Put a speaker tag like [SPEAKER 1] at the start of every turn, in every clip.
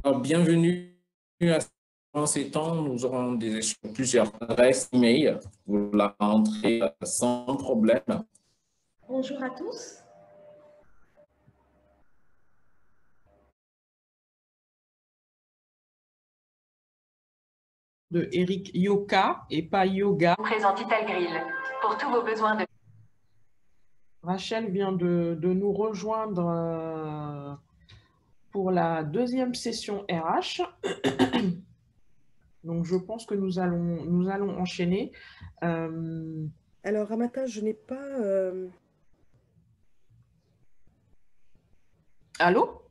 [SPEAKER 1] Alors, bienvenue à dans ces temps, nous aurons plusieurs adresses email. Vous la rentrez sans problème.
[SPEAKER 2] Bonjour à tous.
[SPEAKER 3] De Eric Yoka et pas Yoga.
[SPEAKER 4] Présente Italgrill pour tous vos besoins de...
[SPEAKER 3] Rachel vient de nous rejoindre pour la deuxième session RH. Donc, je pense que nous allons enchaîner.
[SPEAKER 5] Alors, Ramata, je n'ai pas...
[SPEAKER 3] Allô?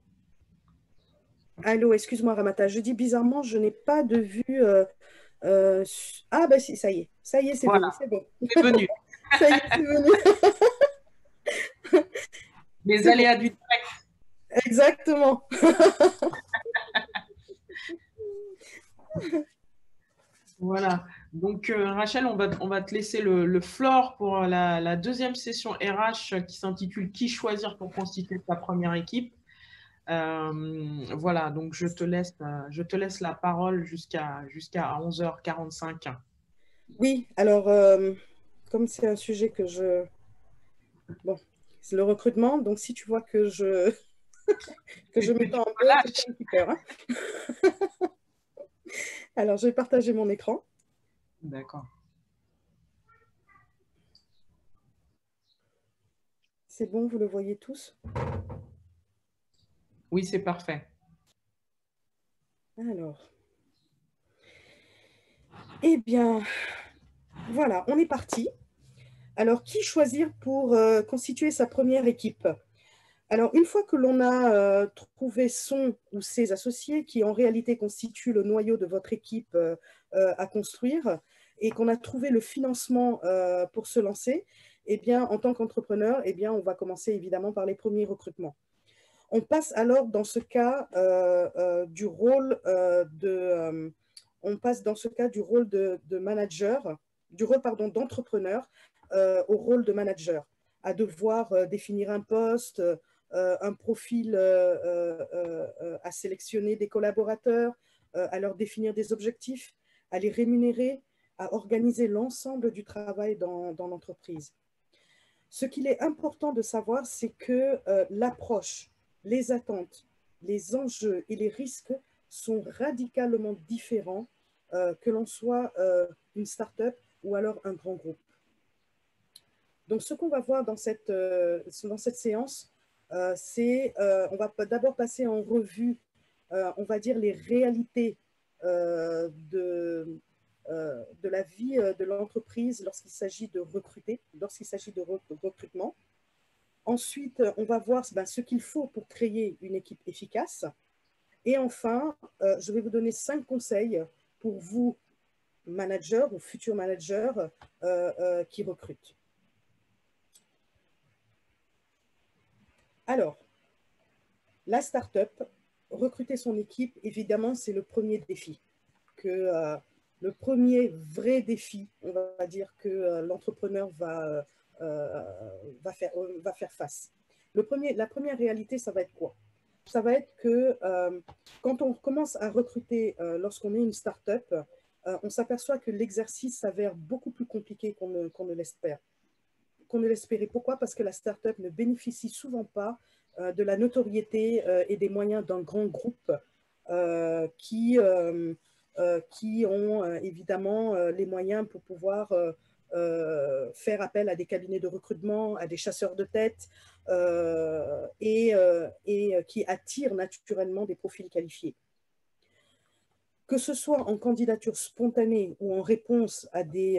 [SPEAKER 5] Allô, excuse-moi, Ramata. Je dis bizarrement, je n'ai pas de vue... Ah, bah si, ça y est. Ça y est, c'est
[SPEAKER 3] Voilà.
[SPEAKER 5] venu, c'est bon.
[SPEAKER 3] C'est venu.
[SPEAKER 5] Ça y est, c'est venu.
[SPEAKER 3] Les aléas du direct.
[SPEAKER 5] Exactement.
[SPEAKER 3] Voilà. Donc, Rachel, on va te laisser le floor pour la deuxième session RH qui s'intitule « Qui choisir pour constituer ta première équipe ?» Voilà, donc je te laisse la parole jusqu'à 11h45.
[SPEAKER 5] Oui, alors, comme c'est un sujet que je... Bon, c'est le recrutement, donc si tu vois que je mets pas en bleu, c'est un petit peu, hein. Alors, je vais partager mon écran.
[SPEAKER 3] D'accord.
[SPEAKER 5] C'est bon, vous le voyez tous?
[SPEAKER 3] Oui, c'est parfait.
[SPEAKER 5] Alors, eh bien, voilà, on est parti. Alors, qui choisir pour constituer sa première équipe? Alors, une fois que l'on a trouvé son ou ses associés, qui en réalité constituent le noyau de votre équipe à construire, et qu'on a trouvé le financement pour se lancer, eh bien, en tant qu'entrepreneur, eh bien, on va commencer évidemment par les premiers recrutements. On passe alors dans ce cas du rôle de manager, du rôle pardon d'entrepreneur au rôle de manager, à devoir définir un poste, un profil à sélectionner des collaborateurs, à leur définir des objectifs, à les rémunérer, à organiser l'ensemble du travail dans l'entreprise. Ce qu'il est important de savoir, c'est que l'approche, les attentes, les enjeux et les risques sont radicalement différents que l'on soit une start-up ou alors un grand groupe. Donc, ce qu'on va voir dans cette séance, c'est on va d'abord passer en revue, on va dire, les réalités de la vie de l'entreprise lorsqu'il s'agit de recruter, lorsqu'il s'agit de recrutement. Ensuite, on va voir ce qu'il faut pour créer une équipe efficace. Et enfin, je vais vous donner 5 conseils pour vous, managers ou futurs managers qui recrutent. Alors, la start-up, recruter son équipe, évidemment, c'est le premier défi. Le premier vrai défi, on va dire, que l'entrepreneur va faire face. La première réalité, ça va être quoi? Ça va être que quand on commence à recruter lorsqu'on est une start-up, on s'aperçoit que l'exercice s'avère beaucoup plus compliqué qu'on ne l'espère. Pourquoi? Parce que la start-up ne bénéficie souvent pas de la notoriété et des moyens d'un grand groupe qui ont évidemment les moyens pour pouvoir faire appel à des cabinets de recrutement, à des chasseurs de tête et qui attirent naturellement des profils qualifiés. Que ce soit en candidature spontanée ou en réponse à des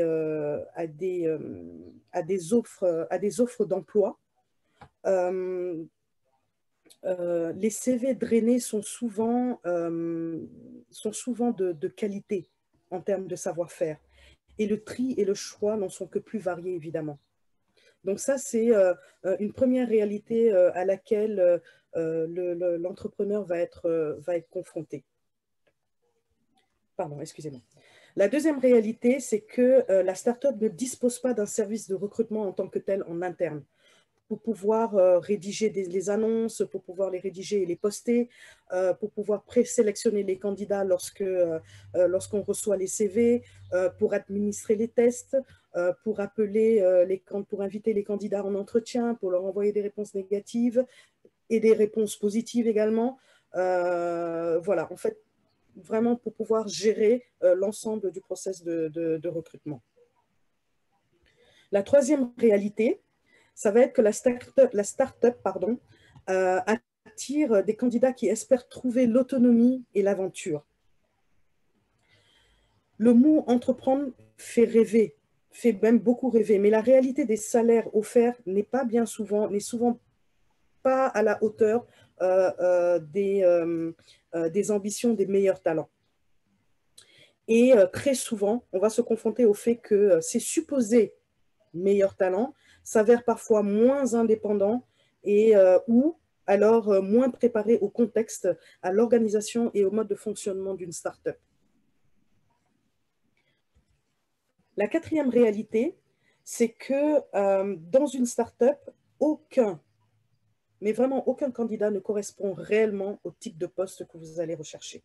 [SPEAKER 5] offres d'emploi, les CV drainés sont souvent de qualité en termes de savoir-faire. Et le tri et le choix n'en sont que plus variés, évidemment. Donc ça, c'est une première réalité à laquelle l'entrepreneur va être confronté. Pardon, excusez-moi. La deuxième réalité, c'est que la start-up ne dispose pas d'un service de recrutement en tant que tel en interne. pour pouvoir rédiger les annonces, pour pouvoir les rédiger et les poster, pour pouvoir présélectionner les candidats lorsqu'on reçoit les CV, pour administrer les tests, pour inviter les candidats en entretien, pour leur envoyer des réponses négatives et des réponses positives également. Voilà, en fait, vraiment pour pouvoir gérer l'ensemble du process de recrutement. La troisième réalité, ça va être que la start-up attire des candidats qui espèrent trouver l'autonomie et l'aventure. Le mot entreprendre fait rêver, fait même beaucoup rêver, mais la réalité des salaires offerts n'est souvent pas à la hauteur des ambitions des meilleurs talents. Et très souvent, on va se confronter au fait que ces supposés meilleurs talents s'avèrent parfois moins indépendants ou alors moins préparés au contexte, à l'organisation et au mode de fonctionnement d'une start-up. La quatrième réalité, c'est que dans une start-up, mais vraiment aucun candidat ne correspond réellement au type de poste que vous allez rechercher.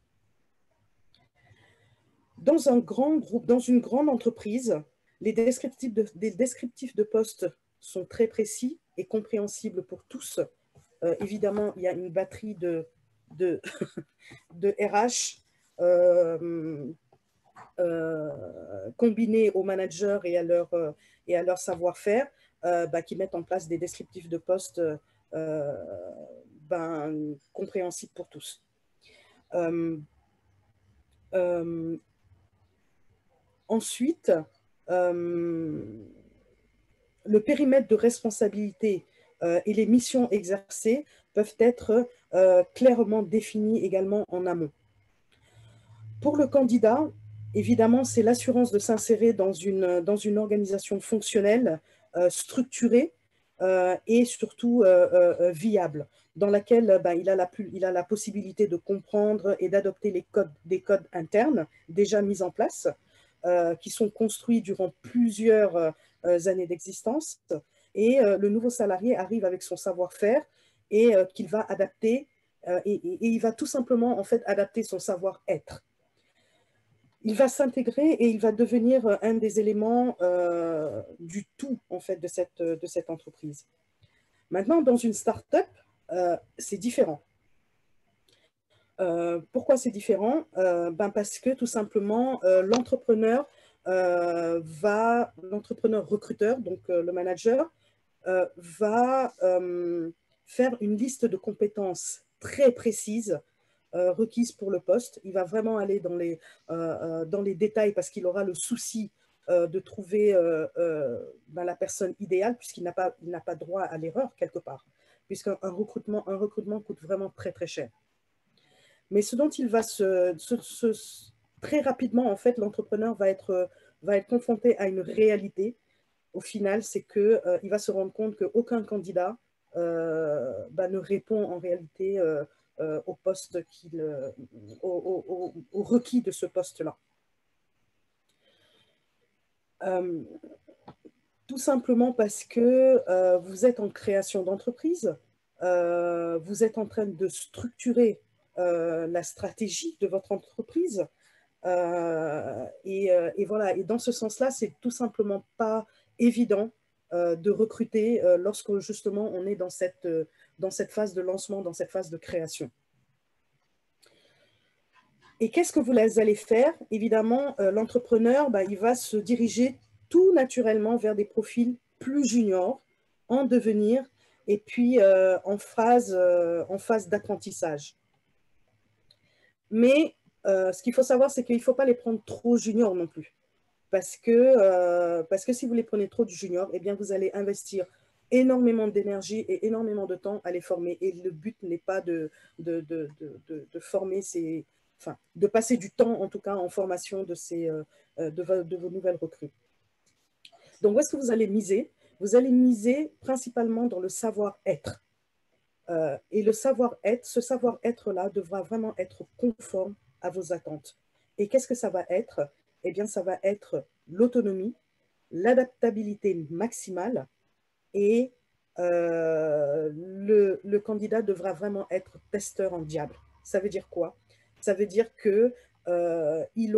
[SPEAKER 5] Dans un grand groupe, dans une grande entreprise, les descriptifs de poste sont très précis et compréhensibles pour tous. Évidemment, il y a une batterie de RH combinée aux managers et à leur savoir-faire qui mettent en place des descriptifs de poste compréhensibles pour tous. Ensuite, le périmètre de responsabilité et les missions exercées peuvent être clairement définis également en amont. Pour le candidat, évidemment, c'est l'assurance de s'insérer dans une organisation fonctionnelle, structurée et surtout viable, dans laquelle il a la possibilité de comprendre et d'adopter des codes internes déjà mis en place, qui sont construits durant plusieurs années d'existence. Et le nouveau salarié arrive avec son savoir-faire et qu'il va adapter, et il va tout simplement en fait adapter son savoir-être. Il va s'intégrer et il va devenir un des éléments du tout en fait de cette entreprise. Maintenant, dans une start-up, c'est différent. Pourquoi c'est différent? Parce que tout simplement, l'entrepreneur recruteur, donc le manager, va faire une liste de compétences très précises requises pour le poste. Il va vraiment aller dans les détails parce qu'il aura le souci de trouver la personne idéale, puisqu'il n'a pas droit à l'erreur quelque part, puisqu'un recrutement coûte vraiment très très cher. Mais ce dont il va très rapidement, en fait, l'entrepreneur va être confronté à une réalité. Au final, c'est qu'il va se rendre compte qu'aucun candidat ne répond en réalité au poste au requis de ce poste-là. Tout simplement parce que vous êtes en création d'entreprise, vous êtes en train de structurer la stratégie de votre entreprise. Et voilà, et dans ce sens-là, c'est tout simplement pas évident de recruter lorsque justement on est dans cette phase de lancement, dans cette phase de création. Et qu'est-ce que vous allez faire? Évidemment, l'entrepreneur, il va se diriger tout naturellement vers des profils plus juniors, en devenir, et puis en phase d'apprentissage. Mais ce qu'il faut savoir, c'est qu'il ne faut pas les prendre trop juniors non plus. Parce que si vous les prenez trop juniors, eh bien, vous allez investir énormément d'énergie et énormément de temps à les former. Et le but n'est pas de former de passer du temps, en tout cas, en formation de vos nouvelles recrues. Donc, où est-ce que vous allez miser? Vous allez miser principalement dans le savoir-être. Et ce savoir-être-là devra vraiment être conforme à vos attentes. Et qu'est-ce que ça va être? Eh bien, ça va être l'autonomie, l'adaptabilité maximale et le candidat devra vraiment être testeur en diable. Ça veut dire quoi? Ça veut dire que il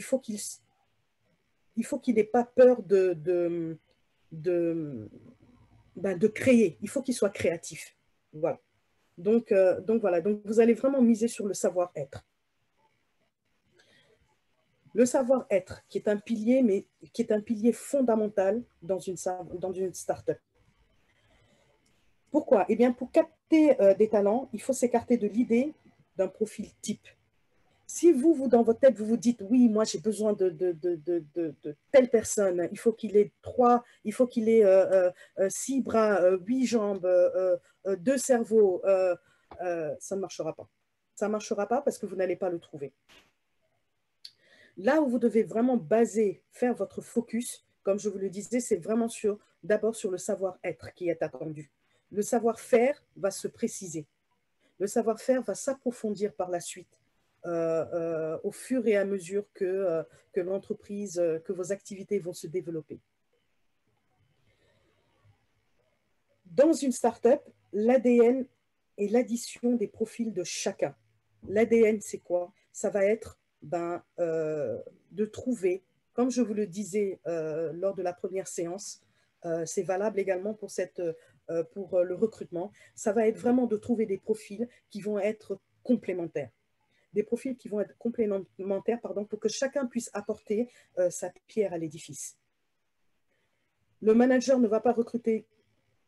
[SPEAKER 5] faut qu'il n'ait pas peur de créer. Il faut qu'il soit créatif. Voilà. Donc voilà. Donc vous allez vraiment miser sur le savoir-être. Le savoir-être, qui est un pilier, mais qui est un pilier fondamental dans une start-up. Pourquoi? Eh bien, pour capter des talents, il faut s'écarter de l'idée d'un profil type. Si vous, dans votre tête, vous vous dites, oui, moi, j'ai besoin de telle personne, il faut qu'il ait 6 bras, 8 jambes, 2 cerveaux, ça ne marchera pas. Ça ne marchera pas parce que vous n'allez pas le trouver. Là où vous devez vraiment faire votre focus, comme je vous le disais, c'est vraiment d'abord sur le savoir-être qui est attendu. Le savoir-faire va se préciser. Le savoir-faire va s'approfondir par la suite. Au fur et à mesure que l'entreprise, que vos activités vont se développer. Dans une start-up, l'ADN est l'addition des profils de chacun. L'ADN, c'est quoi? Ça va être de trouver, comme je vous le disais lors de la première séance, c'est valable également pour le recrutement, ça va être vraiment de trouver des profils qui vont être complémentaires. Des profils qui vont être complémentaires, pour que chacun puisse apporter sa pierre à l'édifice. Le manager ne va pas recruter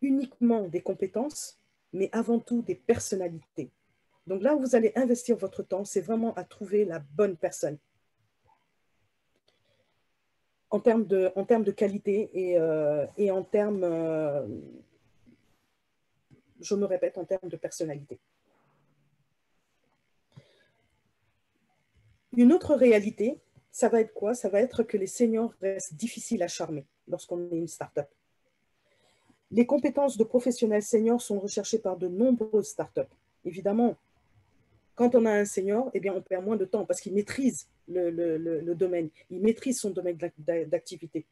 [SPEAKER 5] uniquement des compétences, mais avant tout des personnalités. Donc là où vous allez investir votre temps, c'est vraiment à trouver la bonne personne. En termes de qualité et en termes, je me répète, en termes de personnalité. Une autre réalité, ça va être quoi? Ça va être que les seniors restent difficiles à charmer lorsqu'on est une start-up. Les compétences de professionnels seniors sont recherchées par de nombreuses start-up. Évidemment, quand on a un senior, eh bien, on perd moins de temps parce qu'il maîtrise le domaine, il maîtrise son domaine d'activité.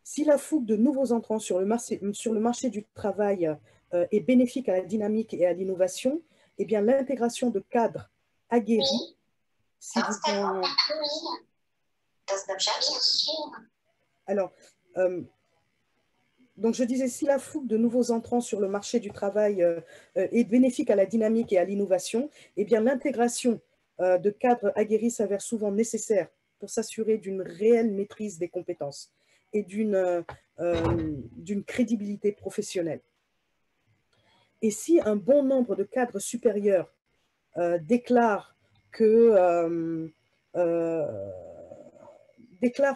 [SPEAKER 5] Si la fougue de nouveaux entrants sur le marché du travail est bénéfique à la dynamique et à l'innovation, eh bien, l'intégration de cadres aguerris, donc je disais, si la fougue de nouveaux entrants sur le marché du travail est bénéfique à la dynamique et à l'innovation, eh bien l'intégration de cadres aguerris s'avère souvent nécessaire pour s'assurer d'une réelle maîtrise des compétences et d'une crédibilité professionnelle. Et si un bon nombre de cadres supérieurs déclarent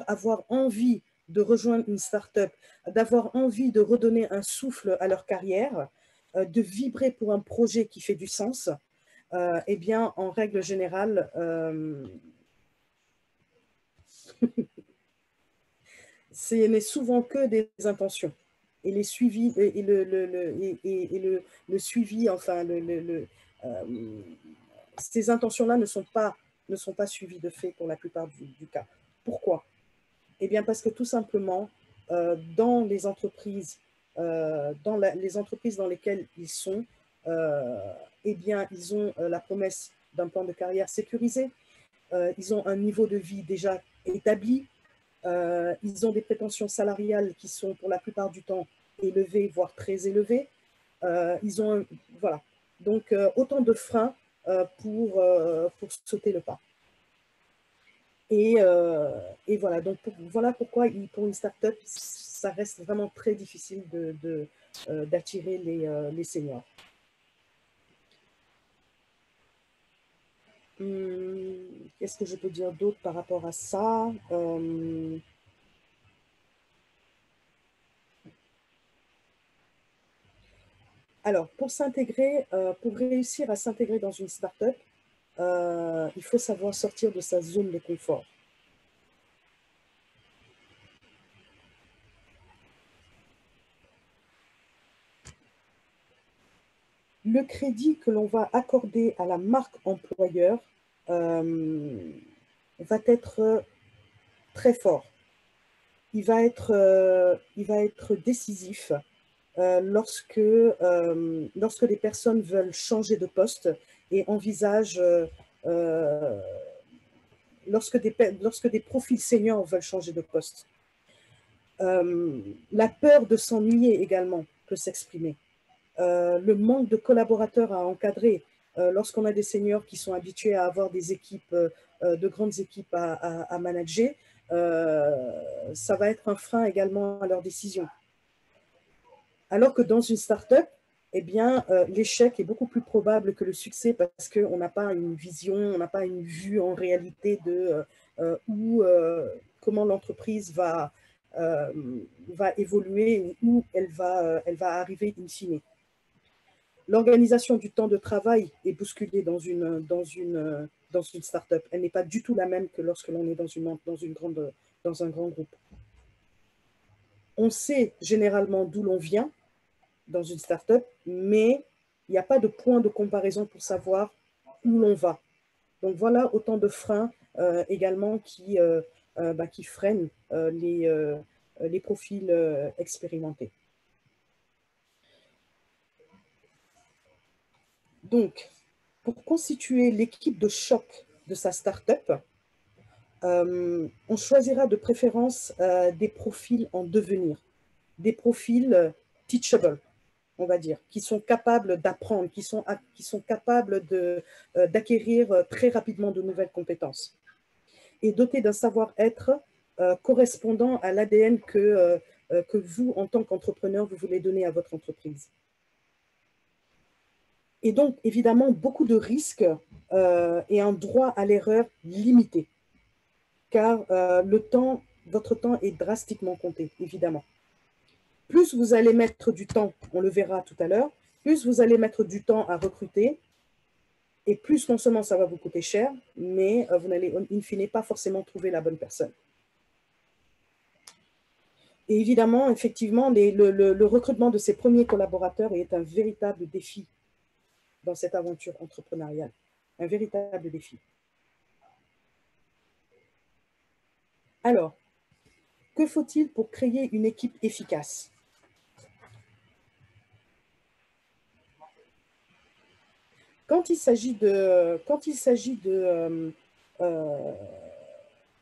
[SPEAKER 5] avoir envie de rejoindre une start-up, d'avoir envie de redonner un souffle à leur carrière, de vibrer pour un projet qui fait du sens, eh bien, en règle générale, ce n'est souvent que des intentions. Et les suivis, et le suivi, enfin, ces intentions-là ne sont pas suivies de fait pour la plupart du cas. Pourquoi? Eh bien, parce que tout simplement, dans les entreprises, les entreprises dans lesquelles ils sont, eh bien, ils ont la promesse d'un plan de carrière sécurisé, ils ont un niveau de vie déjà établi, ils ont des prétentions salariales qui sont pour la plupart du temps élevées, voire très élevées. Voilà. Donc, autant de freins pour sauter le pas. Et voilà, donc voilà pourquoi pour une start-up, ça reste vraiment très difficile d'attirer les seniors. Qu'est-ce que je peux dire d'autre par rapport à ça? Alors, pour réussir à s'intégrer dans une start-up, il faut savoir sortir de sa zone de confort. Le crédit que l'on va accorder à la marque employeur va être très fort. il va être décisif lorsque des personnes veulent changer de poste et envisagent, lorsque des profils seniors veulent changer de poste. La peur de s'ennuyer également peut s'exprimer. Le manque de collaborateurs à encadrer. Lorsqu'on a des seniors qui sont habitués à avoir des équipes, de grandes équipes à manager, ça va être un frein également à leurs décisions. Alors que dans une start-up, eh bien, l'échec est beaucoup plus probable que le succès parce qu'on n'a pas une vision, on n'a pas une vue en réalité de comment l'entreprise va évoluer, où elle va arriver in fine. L'organisation du temps de travail est bousculée dans une start-up. Elle n'est pas du tout la même que lorsque l'on est dans un grand groupe. On sait généralement d'où l'on vient dans une start-up, mais il n'y a pas de point de comparaison pour savoir où l'on va. Donc voilà autant de freins également qui freinent les profils expérimentés. Donc, pour constituer l'équipe de choc de sa start-up, on choisira de préférence des profils en devenir, des profils teachable, on va dire, qui sont capables d'apprendre, qui sont capables d'acquérir très rapidement de nouvelles compétences et dotés d'un savoir-être correspondant à l'ADN que vous, en tant qu'entrepreneur, vous voulez donner à votre entreprise. Et donc, évidemment, beaucoup de risques et un droit à l'erreur limité, car votre temps est drastiquement compté, évidemment. Plus vous allez mettre du temps, on le verra tout à l'heure, plus vous allez mettre du temps à recruter, et plus non seulement ça va vous coûter cher, mais vous n'allez in fine pas forcément trouver la bonne personne. Et évidemment, effectivement, le recrutement de ces premiers collaborateurs est un véritable défi dans cette aventure entrepreneuriale. Un véritable défi. Alors, que faut-il pour créer une équipe efficace? Quand il s'agit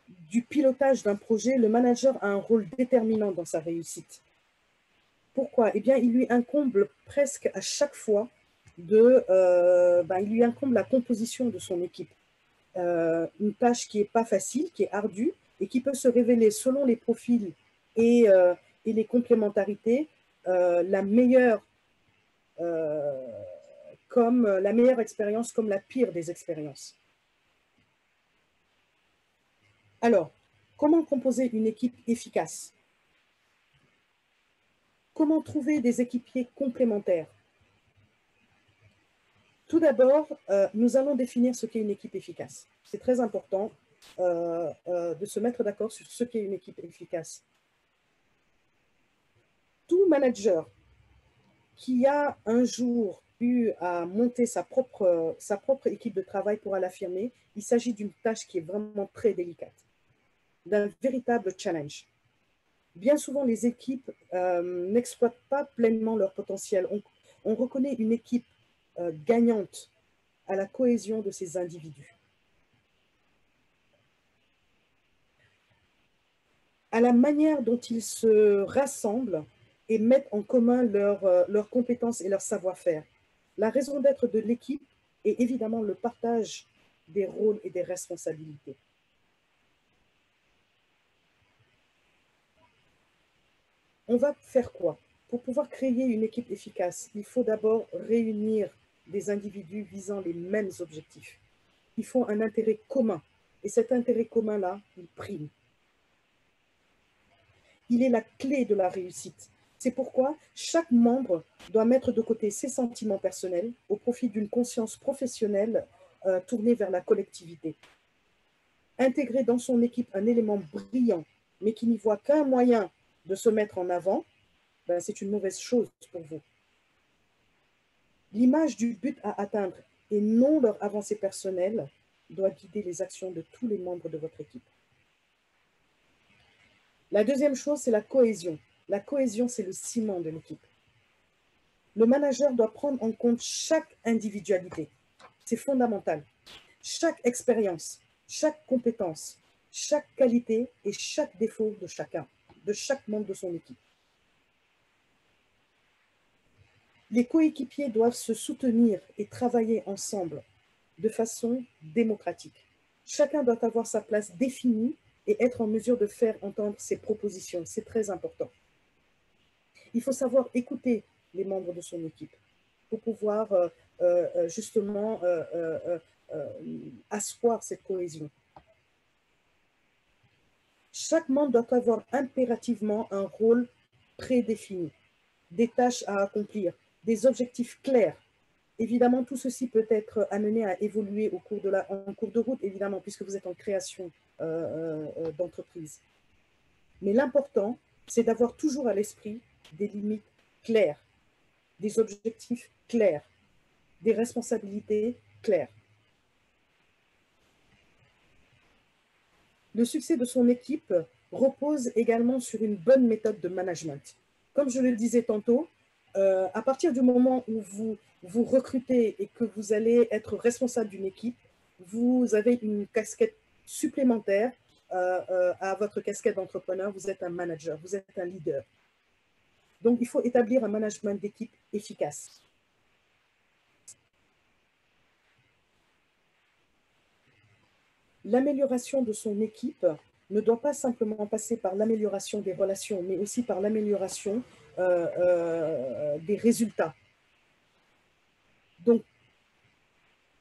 [SPEAKER 5] du pilotage d'un projet, le manager a un rôle déterminant dans sa réussite. Pourquoi? Eh bien, il lui incombe presque à chaque fois il lui incombe la composition de son équipe. Une tâche qui n'est pas facile, qui est ardue et qui peut se révéler selon les profils et les complémentarités la meilleure expérience comme la pire des expériences. Alors, comment composer une équipe efficace? Comment trouver des équipiers complémentaires? Tout d'abord, nous allons définir ce qu'est une équipe efficace. C'est très important de se mettre d'accord sur ce qu'est une équipe efficace. Tout manager qui a un jour eu à monter sa propre équipe de travail pourra l'affirmer, il s'agit d'une tâche qui est vraiment très délicate, d'un véritable challenge. Bien souvent, les équipes n'exploitent pas pleinement leur potentiel. On reconnaît une équipe gagnante à la cohésion de ces individus. À la manière dont ils se rassemblent et mettent en commun leurs compétences et leur savoir-faire. La raison d'être de l'équipe est évidemment le partage des rôles et des responsabilités. On va faire quoi? Pour pouvoir créer une équipe efficace, il faut d'abord réunir des individus visant les mêmes objectifs. Il faut un intérêt commun. Et cet intérêt commun-là, il prime. Il est la clé de la réussite. C'est pourquoi chaque membre doit mettre de côté ses sentiments personnels au profit d'une conscience professionnelle tournée vers la collectivité. Intégrer dans son équipe un élément brillant, mais qui n'y voit qu'un moyen de se mettre en avant, c'est une mauvaise chose pour vous. L'image du but à atteindre et non leur avancée personnelle doit guider les actions de tous les membres de votre équipe. La deuxième chose, c'est la cohésion. La cohésion, c'est le ciment de l'équipe. Le manager doit prendre en compte chaque individualité. C'est fondamental. Chaque expérience, chaque compétence, chaque qualité et chaque défaut de chacun, de chaque membre de son équipe. Les coéquipiers doivent se soutenir et travailler ensemble de façon démocratique. Chacun doit avoir sa place définie et être en mesure de faire entendre ses propositions. C'est très important. Il faut savoir écouter les membres de son équipe pour pouvoir justement asseoir cette cohésion. Chaque membre doit avoir impérativement un rôle prédéfini, des tâches à accomplir, des objectifs clairs. Évidemment, tout ceci peut être amené à évoluer en cours de route, évidemment, puisque vous êtes en création d'entreprise. Mais l'important, c'est d'avoir toujours à l'esprit des limites claires, des objectifs clairs, des responsabilités claires. Le succès de son équipe repose également sur une bonne méthode de management. Comme je le disais tantôt, à partir du moment où vous recrutez et que vous allez être responsable d'une équipe, vous avez une casquette supplémentaire à votre casquette d'entrepreneur. Vous êtes un manager, vous êtes un leader. Donc, il faut établir un management d'équipe efficace. L'amélioration de son équipe ne doit pas simplement passer par l'amélioration des relations, mais aussi par l'amélioration des résultats. Donc,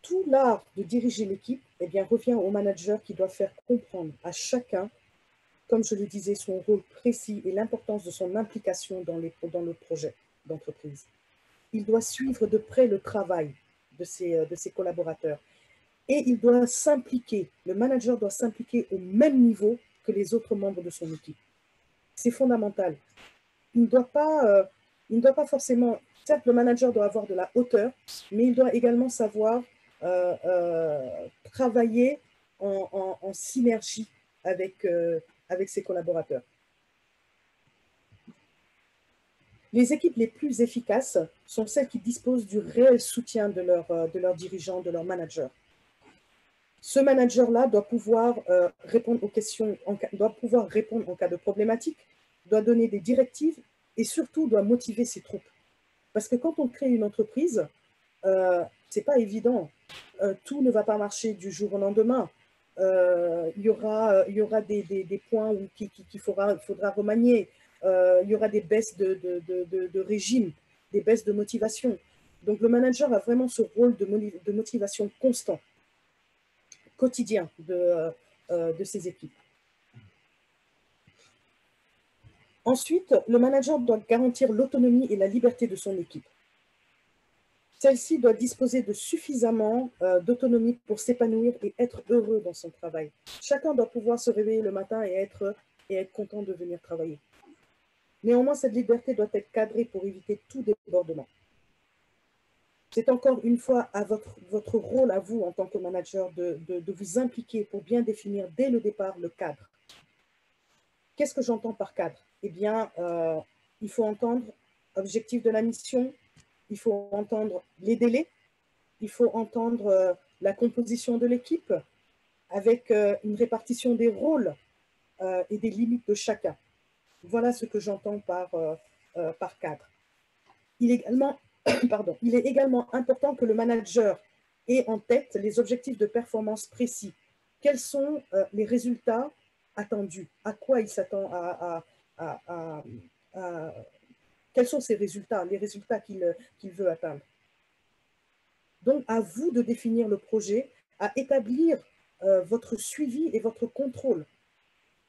[SPEAKER 5] tout l'art de diriger l'équipe revient au manager qui doit faire comprendre à chacun, comme je le disais, son rôle précis et l'importance de son implication dans le projet d'entreprise. Il doit suivre de près le travail de ses collaborateurs. Et il doit s'impliquer, le manager doit s'impliquer au même niveau que les autres membres de son équipe. C'est fondamental. Il ne doit pas forcément, certes le manager doit avoir de la hauteur, mais il doit également savoir travailler en synergie avec ses collaborateurs. Les équipes les plus efficaces sont celles qui disposent du réel soutien de leurs dirigeants, de leurs managers. Ce manager-là doit pouvoir répondre aux questions, doit pouvoir répondre en cas de problématique, doit donner des directives et surtout doit motiver ses troupes. Parce que quand on crée une entreprise, ce n'est pas évident. Tout ne va pas marcher du jour au lendemain. Il y aura des points qu'il faudra remanier. Il y aura des baisses de régime, des baisses de motivation. Donc, le manager a vraiment ce rôle de motivation constant, quotidien de ses équipes. Ensuite, le manager doit garantir l'autonomie et la liberté de son équipe. Celle-ci doit disposer de suffisamment d'autonomie pour s'épanouir et être heureux dans son travail. Chacun doit pouvoir se réveiller le matin et être content de venir travailler. Néanmoins, cette liberté doit être cadrée pour éviter tout débordement. C'est encore une fois à votre rôle à vous en tant que manager de vous impliquer pour bien définir dès le départ le cadre. Qu'est-ce que j'entends par cadre? Eh bien, il faut entendre l'objectif de la mission, il faut entendre les délais, il faut entendre la composition de l'équipe avec une répartition des rôles et des limites de chacun. Voilà ce que j'entends par cadre. Il est également important que le manager ait en tête les objectifs de performance précis. Quels sont les résultats attendus? À quoi il s'attend quels sont ces résultats, les résultats qu'il veut atteindre? Donc, à vous de définir le projet, à établir votre suivi et votre contrôle.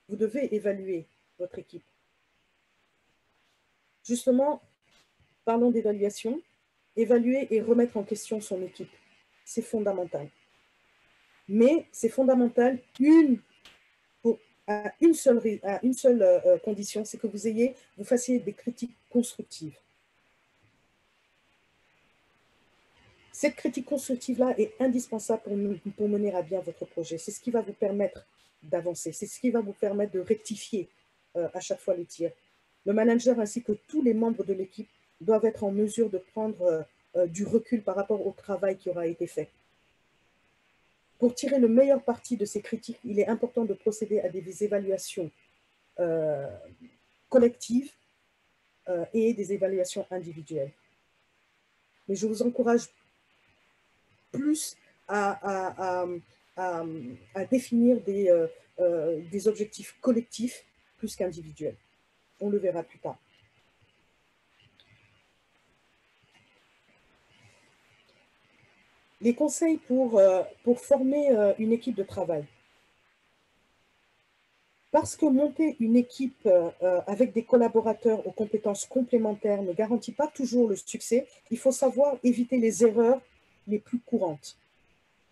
[SPEAKER 5] Vous devez évaluer votre équipe. Justement, parlons d'évaluation. Évaluer et remettre en question son équipe, c'est fondamental. Mais c'est fondamental à une seule condition, c'est que vous fassiez des critiques constructives. Cette critique constructive-là est indispensable pour mener à bien votre projet. C'est ce qui va vous permettre d'avancer, c'est ce qui va vous permettre de rectifier à chaque fois les tirs. Le manager ainsi que tous les membres de l'équipe doivent être en mesure de prendre du recul par rapport au travail qui aura été fait. Pour tirer le meilleur parti de ces critiques, il est important de procéder à des évaluations collectives et des évaluations individuelles. Mais je vous encourage plus à définir des objectifs collectifs plus qu'individuels. On le verra plus tard. Les conseils pour former une équipe de travail. Parce que monter une équipe avec des collaborateurs aux compétences complémentaires ne garantit pas toujours le succès, il faut savoir éviter les erreurs les plus courantes.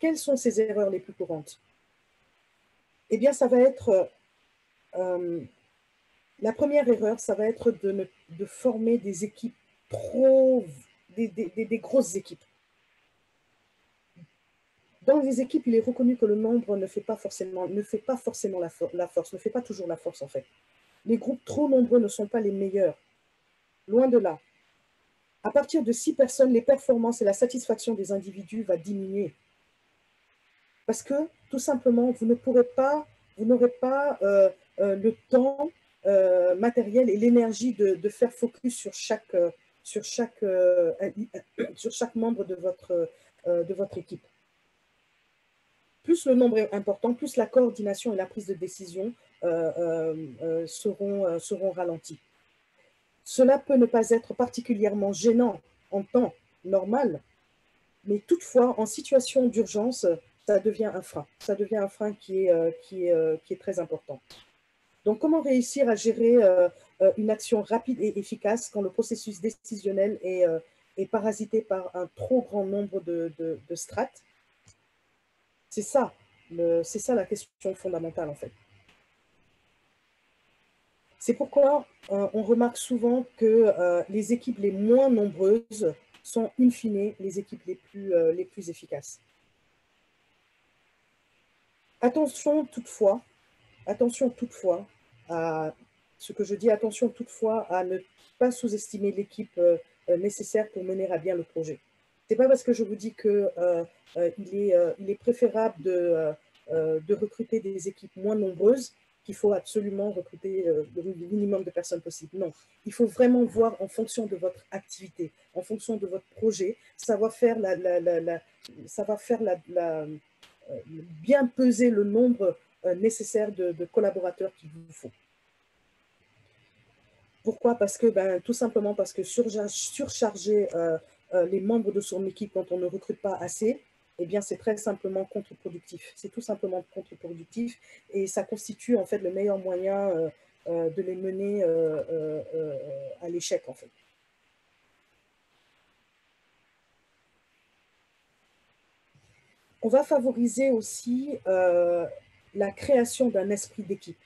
[SPEAKER 5] Quelles sont ces erreurs les plus courantes? Eh bien, ça va être, la première erreur, ça va être de former des équipes des grosses équipes. Dans les équipes, il est reconnu que le nombre ne fait pas forcément la force, ne fait pas toujours la force en fait. Les groupes trop nombreux ne sont pas les meilleurs. Loin de là. À partir de 6 personnes, les performances et la satisfaction des individus va diminuer. Parce que, tout simplement, vous n'aurez pas le temps matériel et l'énergie de faire focus sur chaque membre de votre équipe. Plus le nombre est important, plus la coordination et la prise de décision seront ralenties. Cela peut ne pas être particulièrement gênant en temps normal, mais toutefois, en situation d'urgence, ça devient un frein. Ça devient un frein qui est très important. Donc, comment réussir à gérer une action rapide et efficace quand le processus décisionnel est parasité par un trop grand nombre de strates? C'est ça la question fondamentale en fait. C'est pourquoi on remarque souvent que les équipes les moins nombreuses sont in fine les équipes les plus efficaces. Attention toutefois à ce que je dis, attention toutefois à ne pas sous-estimer l'équipe nécessaire pour mener à bien le projet. Ce n'est pas parce que je vous dis qu'il est préférable de recruter des équipes moins nombreuses qu'il faut absolument recruter le minimum de personnes possible. Non, il faut vraiment voir en fonction de votre activité, en fonction de votre projet, bien peser le nombre nécessaire de collaborateurs qu'il vous faut. Pourquoi? Parce que, tout simplement parce que surcharger les membres de son équipe quand on ne recrute pas assez, eh bien, c'est très simplement contre-productif. C'est tout simplement contre-productif et ça constitue en fait le meilleur moyen de les mener à l'échec en fait. On va favoriser aussi la création d'un esprit d'équipe.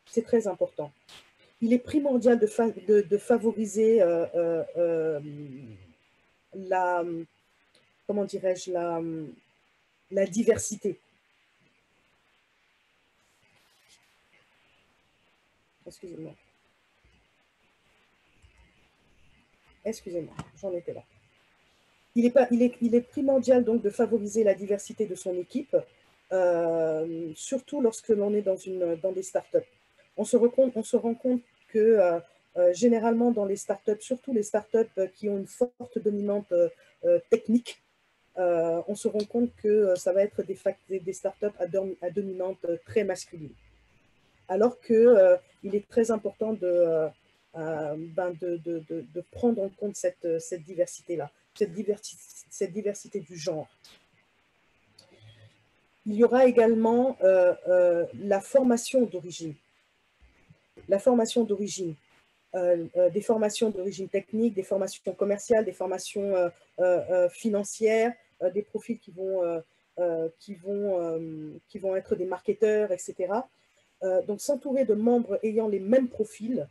[SPEAKER 5] C'est très important. Il est primordial de favoriser comment dirais-je, la diversité. Excusez-moi. Excusez-moi, j'en étais là. Il est primordial donc de favoriser la diversité de son équipe, surtout lorsque l'on est dans des startups. On se rend compte que généralement dans les startups, surtout les startups qui ont une forte dominante technique, on se rend compte que ça va être des startups à dominante très masculine. Alors qu'il est très important de prendre en compte cette diversité-là, cette diversité du genre. Il y aura également la formation d'origine. La formation d'origine. Des formations d'origine technique, des formations commerciales, des formations financières, des profils qui vont être des marketeurs, etc. Donc, s'entourer de membres ayant les mêmes profils,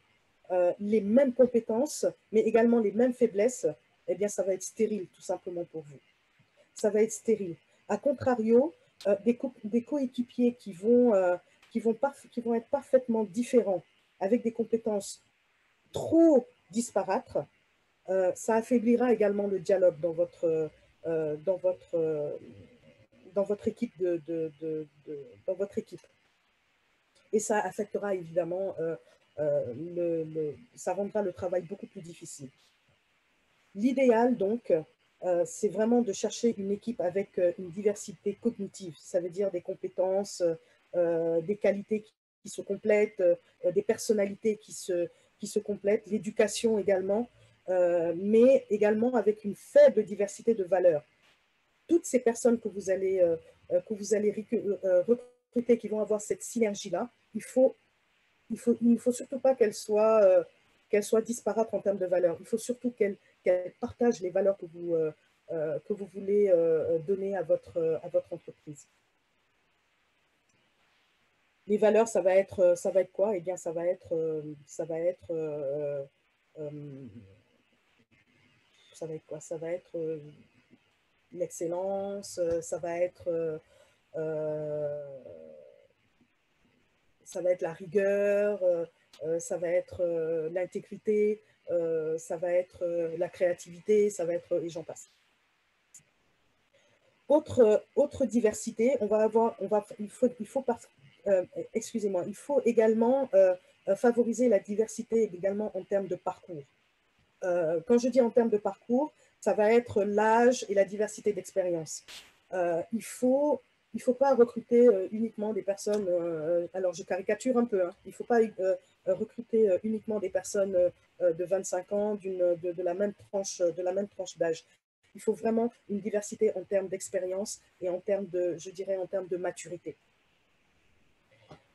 [SPEAKER 5] les mêmes compétences, mais également les mêmes faiblesses, eh bien, ça va être stérile, tout simplement pour vous. Ça va être stérile. A contrario, des coéquipiers qui vont être parfaitement différents avec des compétences trop disparates, ça affaiblira également le dialogue dans votre, dans votre équipe. Dans votre équipe. Et ça affectera évidemment, ça rendra le travail beaucoup plus difficile. L'idéal, donc, c'est vraiment de chercher une équipe avec une diversité cognitive, ça veut dire des compétences, des qualités qui se complètent, des personnalités qui se complètent, l'éducation également, mais également avec une faible diversité de valeurs. Toutes ces personnes que vous allez recruter, qui vont avoir cette synergie-là, il ne faut surtout pas qu'elles soient disparates en termes de valeurs. Il faut surtout qu'elles partagent les valeurs que vous voulez donner à votre entreprise. Les valeurs, ça va être quoi? Eh bien, ça va être quoi? Ça va être l'excellence, ça va être la rigueur, ça va être l'intégrité, ça va être la créativité, ça va être, et j'en passe. Autre diversité, excusez-moi, il faut également favoriser la diversité également en termes de parcours. Quand je dis en termes de parcours, ça va être l'âge et la diversité d'expérience. Il faut pas recruter uniquement des personnes, alors je caricature un peu, hein, il ne faut pas recruter uniquement des personnes de 25 ans de la même tranche d'âge. Il faut vraiment une diversité en termes d'expérience et en termes de, je dirais, en termes de maturité.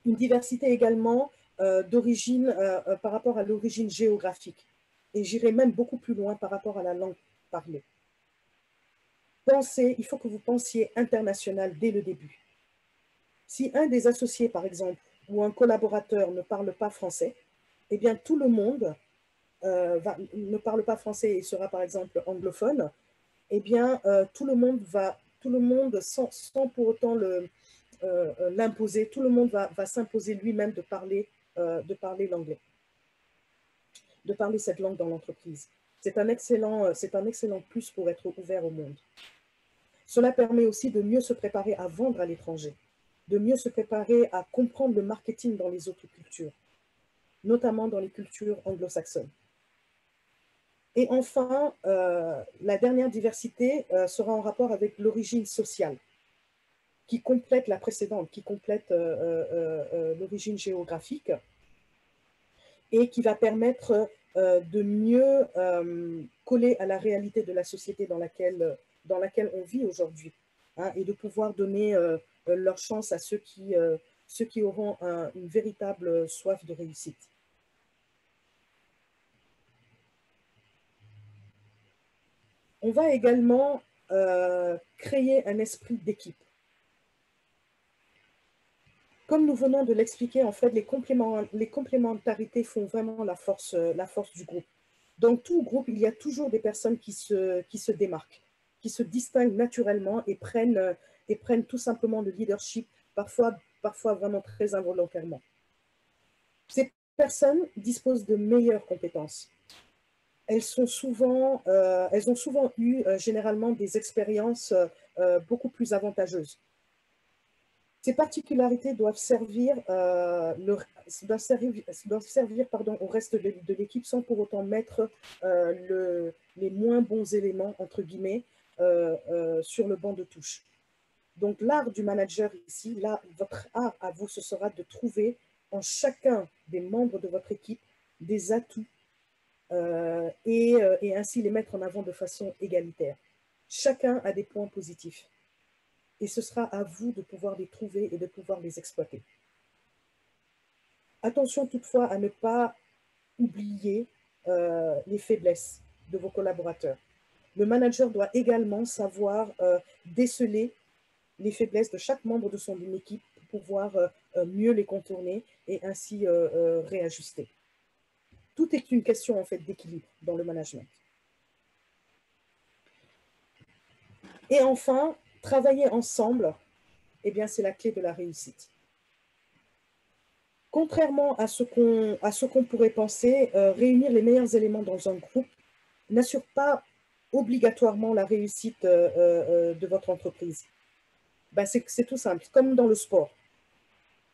[SPEAKER 5] Une diversité également d'origine par rapport à l'origine géographique. Et j'irai même beaucoup plus loin par rapport à la langue parlée. Il faut que vous pensiez international dès le début. Si un des associés, par exemple, ou un collaborateur ne parle pas français, eh bien tout le monde ne parle pas français et sera par exemple anglophone, eh bien tout le monde sans pour autant l'imposer, tout le monde va s'imposer lui-même de parler l'anglais, de parler cette langue dans l'entreprise. C'est un excellent plus pour être ouvert au monde. Cela permet aussi de mieux se préparer à vendre à l'étranger, de mieux se préparer à comprendre le marketing dans les autres cultures, notamment dans les cultures anglo-saxonnes. Et enfin, la dernière diversité sera en rapport avec l'origine sociale, qui complète la précédente, qui complète l'origine géographique et qui va permettre de mieux coller à la réalité de la société dans laquelle on vit aujourd'hui, hein, et de pouvoir donner leur chance à ceux qui auront une véritable soif de réussite. On va également créer un esprit d'équipe. Comme nous venons de l'expliquer, en fait, les complémentarités font vraiment la force du groupe. Dans tout groupe, il y a toujours des personnes qui se démarquent, qui se distinguent naturellement et prennent tout simplement le leadership, parfois vraiment très involontairement. Ces personnes disposent de meilleures compétences. Elles ont souvent eu généralement des expériences beaucoup plus avantageuses. Ces particularités doivent servir au reste de l'équipe sans pour autant mettre les moins bons éléments, entre guillemets, sur le banc de touche. Donc l'art du manager ici, là, votre art à vous, ce sera de trouver en chacun des membres de votre équipe des atouts et ainsi les mettre en avant de façon égalitaire. Chacun a des points positifs. Et ce sera à vous de pouvoir les trouver et de pouvoir les exploiter. Attention toutefois à ne pas oublier les faiblesses de vos collaborateurs. Le manager doit également savoir déceler les faiblesses de chaque membre de son équipe pour pouvoir mieux les contourner et ainsi réajuster. Tout est une question en fait d'équilibre dans le management. Et enfin, travailler ensemble, eh bien, c'est la clé de la réussite. Contrairement à ce qu'on pourrait penser, réunir les meilleurs éléments dans un groupe n'assure pas obligatoirement la réussite de votre entreprise. Ben, c'est tout simple, comme dans le sport.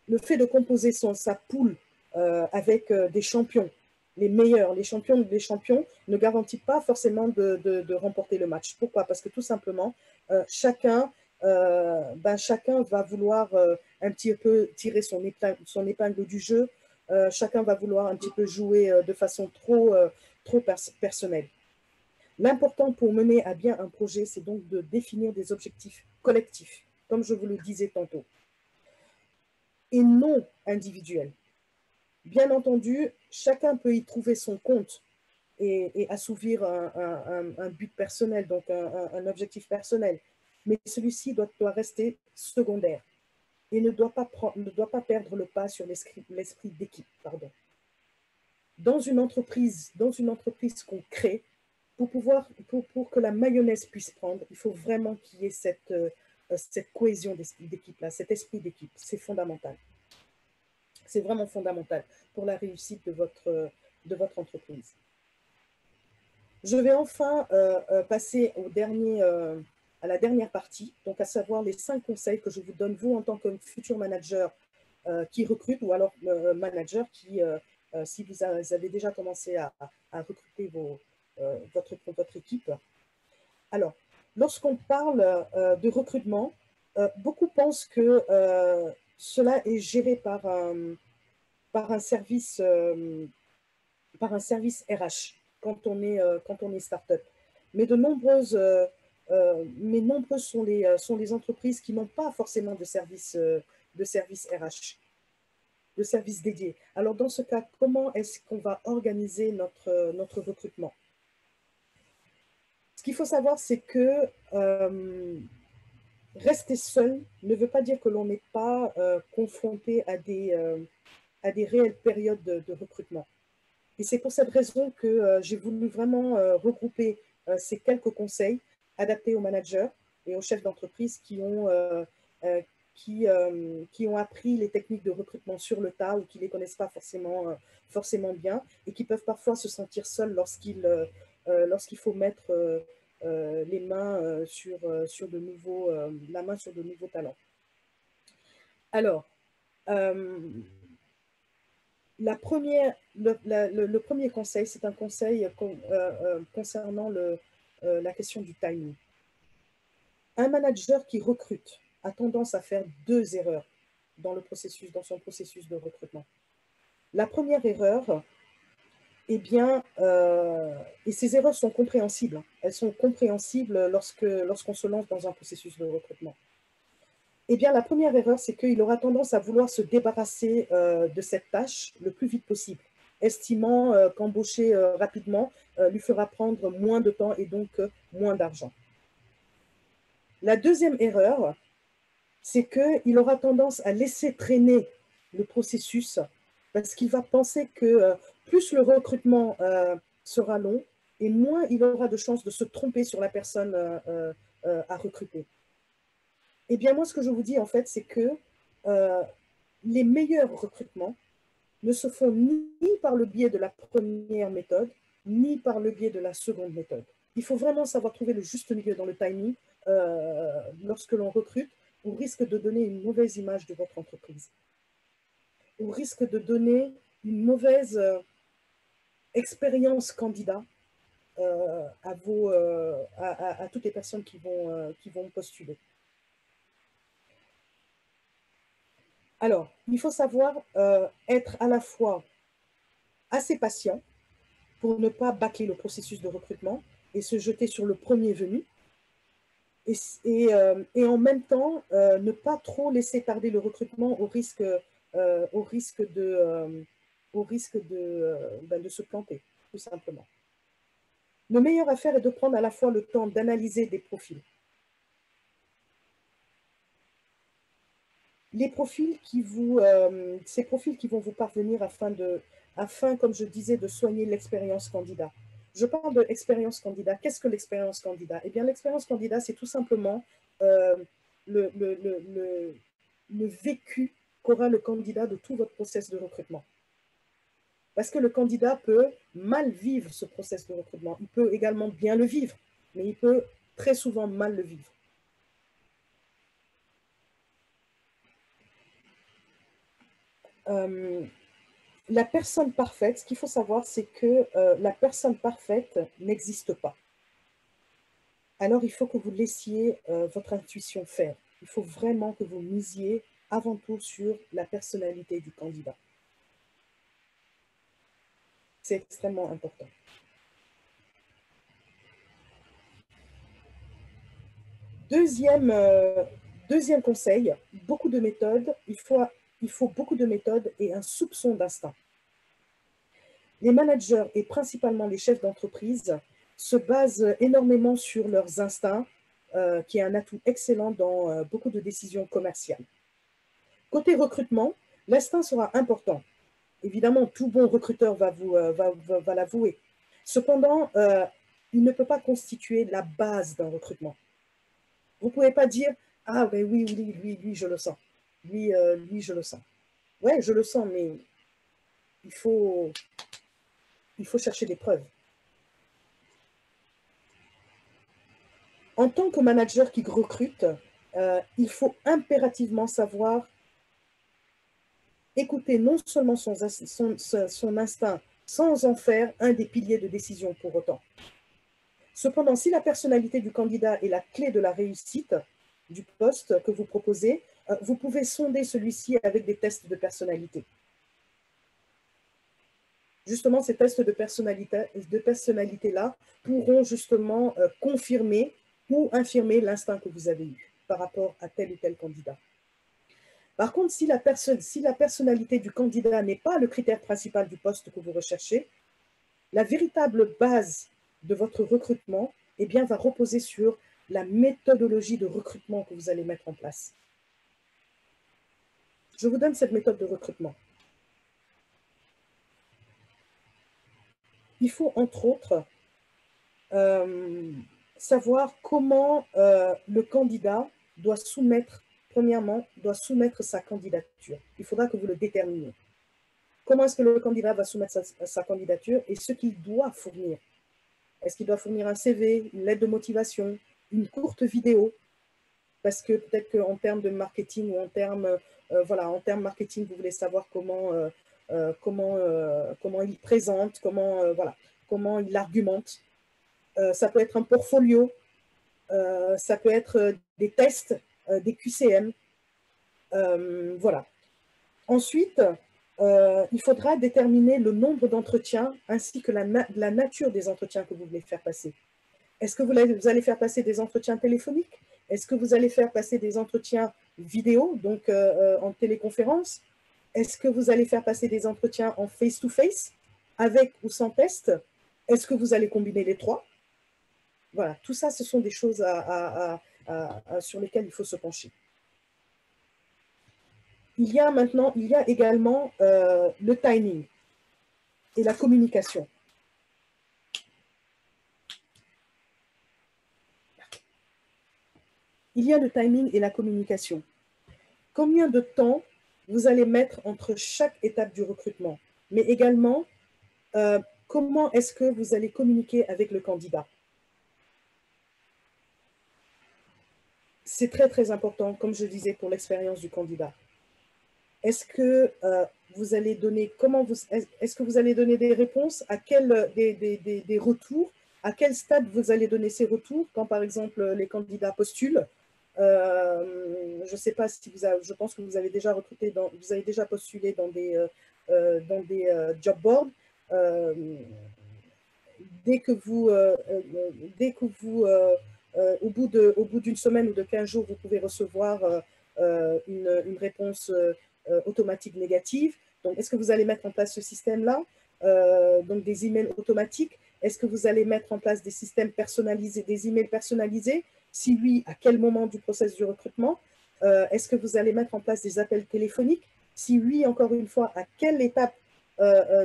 [SPEAKER 5] Le fait de composer sa poule avec des champions, les meilleurs, les champions ne garantit pas forcément de remporter le match. Pourquoi? Parce que tout simplement, chacun va vouloir un petit peu tirer son épingle du jeu, chacun va vouloir un petit peu jouer de façon trop personnelle. L'important pour mener à bien un projet, c'est donc de définir des objectifs collectifs, comme je vous le disais tantôt, et non individuels. Bien entendu, chacun peut y trouver son compte et assouvir un but personnel, donc un objectif personnel, mais celui-ci doit rester secondaire et ne doit pas perdre le pas sur l'esprit d'équipe. Dans une entreprise qu'on crée, pour que la mayonnaise puisse prendre, il faut vraiment qu'il y ait cette cohésion d'équipe-là, cet esprit d'équipe. C'est fondamental. C'est vraiment fondamental pour la réussite de votre entreprise. Je vais enfin passer à la dernière partie, donc à savoir les 5 conseils que je vous donne, vous, en tant que futur manager qui recrute, ou alors manager qui, si vous avez déjà commencé à recruter votre équipe. Alors, lorsqu'on parle de recrutement, beaucoup pensent que cela est géré par un service RH quand on est start-up. Mais nombreuses sont les entreprises qui n'ont pas forcément de service RH, de service dédié. Alors, dans ce cas, comment est-ce qu'on va organiser notre recrutement? Ce qu'il faut savoir, c'est que rester seul ne veut pas dire que l'on n'est pas confronté à des réelles périodes de recrutement. Et c'est pour cette raison que j'ai voulu vraiment regrouper ces quelques conseils adaptés aux managers et aux chefs d'entreprise qui ont appris les techniques de recrutement sur le tas ou qui ne les connaissent pas forcément bien et qui peuvent parfois se sentir seuls lorsqu'il faut mettre les mains sur de nouveaux talents. Alors, le premier conseil, c'est un conseil concernant la question du timing. Un manager qui recrute a tendance à faire 2 erreurs dans son processus de recrutement. La première erreur, et ces erreurs sont compréhensibles. Elles sont compréhensibles lorsqu'on se lance dans un processus de recrutement. Eh bien, la première erreur, c'est qu'il aura tendance à vouloir se débarrasser de cette tâche le plus vite possible, estimant qu'embaucher rapidement lui fera prendre moins de temps et donc moins d'argent. La deuxième erreur, c'est qu'il aura tendance à laisser traîner le processus parce qu'il va penser que plus le recrutement sera long et moins il aura de chances de se tromper sur la personne à recruter. Eh bien, moi, ce que je vous dis, en fait, c'est que les meilleurs recrutements ne se font ni par le biais de la première méthode, ni par le biais de la seconde méthode. Il faut vraiment savoir trouver le juste milieu dans le timing lorsque l'on recrute, au risque de donner une mauvaise image de votre entreprise, au risque de donner une mauvaise expérience candidat à toutes les personnes qui vont postuler. Alors, il faut savoir être à la fois assez patient pour ne pas bâcler le processus de recrutement et se jeter sur le premier venu. Et en même temps, ne pas trop laisser tarder le recrutement au risque de se planter, tout simplement. Le meilleur à faire est de prendre à la fois le temps d'analyser des profils. Ces profils qui vont vous parvenir afin, comme je disais, de soigner l'expérience candidat. Je parle de l'expérience candidat. Qu'est-ce que l'expérience candidat? Eh bien, l'expérience candidat, c'est tout simplement le vécu qu'aura le candidat de tout votre process de recrutement. Parce que le candidat peut mal vivre ce process de recrutement. Il peut également bien le vivre, mais il peut très souvent mal le vivre. La personne parfaite, ce qu'il faut savoir, c'est que la personne parfaite n'existe pas. Alors, il faut que vous laissiez votre intuition faire. Il faut vraiment que vous misiez avant tout sur la personnalité du candidat. C'est extrêmement important. Deuxième conseil, beaucoup de méthodes. Il faut beaucoup de méthodes et un soupçon d'instinct. Les managers et principalement les chefs d'entreprise se basent énormément sur leurs instincts, qui est un atout excellent dans beaucoup de décisions commerciales. Côté recrutement, l'instinct sera important. Évidemment, tout bon recruteur va l'avouer. Cependant, il ne peut pas constituer la base d'un recrutement. Vous ne pouvez pas dire « Ah, ben oui, lui, je le sens. Lui, je le sens. » Ouais, je le sens, mais il faut chercher des preuves. En tant que manager qui recrute, il faut impérativement savoir écouter non seulement son instinct sans en faire un des piliers de décision pour autant. Cependant, si la personnalité du candidat est la clé de la réussite du poste que vous proposez, vous pouvez sonder celui-ci avec des tests de personnalité. Justement, ces tests de personnalité-là pourront justement confirmer ou infirmer l'instinct que vous avez eu par rapport à tel ou tel candidat. Par contre, si la personnalité du candidat n'est pas le critère principal du poste que vous recherchez, la véritable base de votre recrutement va reposer sur la méthodologie de recrutement que vous allez mettre en place. Je vous donne cette méthode de recrutement. Il faut, entre autres, savoir comment le candidat doit soumettre, premièrement, sa candidature. Il faudra que vous le déterminiez. Comment est-ce que le candidat va soumettre sa candidature et ce qu'il doit fournir? Est-ce qu'il doit fournir un CV, une lettre de motivation, une courte vidéo? Parce que peut-être qu'en termes de marketing ou en termes marketing, vous voulez savoir comment il présente, comment il argumente. Ça peut être un portfolio, ça peut être des tests, des QCM. Voilà. Ensuite, il faudra déterminer le nombre d'entretiens ainsi que la nature des entretiens que vous voulez faire passer. Est-ce que vous allez faire passer des entretiens téléphoniques? Est-ce que vous allez faire passer des entretiens vidéo, donc en téléconférence? Est-ce que vous allez faire passer des entretiens en face-to-face, avec ou sans test? Est-ce que vous allez combiner les trois? Voilà, tout ça, ce sont des choses sur lesquelles il faut se pencher. Il y a également le timing et la communication. Il y a le timing et la communication. Combien de temps vous allez mettre entre chaque étape du recrutement, mais également comment est-ce que vous allez communiquer avec le candidat. C'est très, très important, comme je disais, pour l'expérience du candidat. Est-ce que vous allez donner, est-ce que vous allez donner des réponses, des retours, à quel stade vous allez donner ces retours, quand par exemple les candidats postulent? Je ne sais pas si je pense que vous avez déjà postulé dans des job boards. Dès que vous au bout d'une semaine ou de 15 jours, vous pouvez recevoir une réponse automatique négative. Donc, est-ce que vous allez mettre en place ce système-là? Donc, des emails automatiques. Est-ce que vous allez mettre en place des systèmes personnalisés, des emails personnalisés? Si oui, à quel moment du processus du recrutement? Est-ce que vous allez mettre en place des appels téléphoniques? Si oui, encore une fois, à quelle étape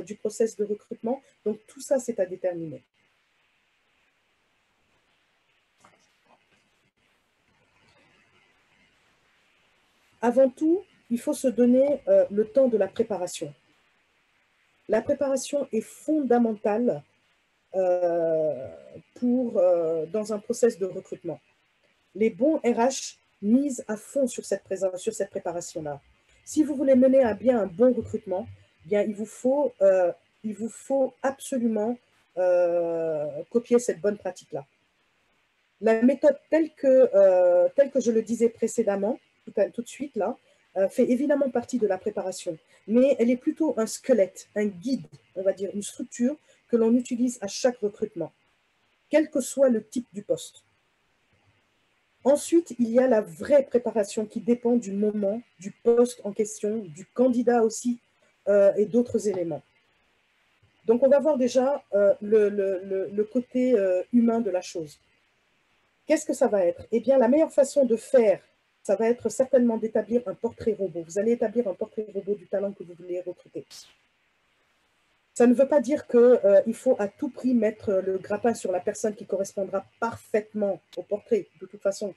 [SPEAKER 5] du processus de recrutement? Donc, tout ça, c'est à déterminer. Avant tout, il faut se donner le temps de la préparation. La préparation est fondamentale dans un process de recrutement. Les bons RH misent à fond sur cette préparation-là. Si vous voulez mener à bien un bon recrutement, bien, il vous faut absolument copier cette bonne pratique-là. La méthode telle que je le disais précédemment, tout de suite là, fait évidemment partie de la préparation, mais elle est plutôt un squelette, un guide, on va dire, une structure que l'on utilise à chaque recrutement, quel que soit le type du poste. Ensuite, il y a la vraie préparation qui dépend du moment, du poste en question, du candidat aussi, et d'autres éléments. Donc, on va voir déjà le côté humain de la chose. Qu'est-ce que ça va être? Eh bien, la meilleure façon de faire, ça va être certainement d'établir un portrait robot. Vous allez établir un portrait robot du talent que vous voulez recruter. Ça ne veut pas dire qu'il faut à tout prix mettre le grappin sur la personne qui correspondra parfaitement au portrait. De toute façon,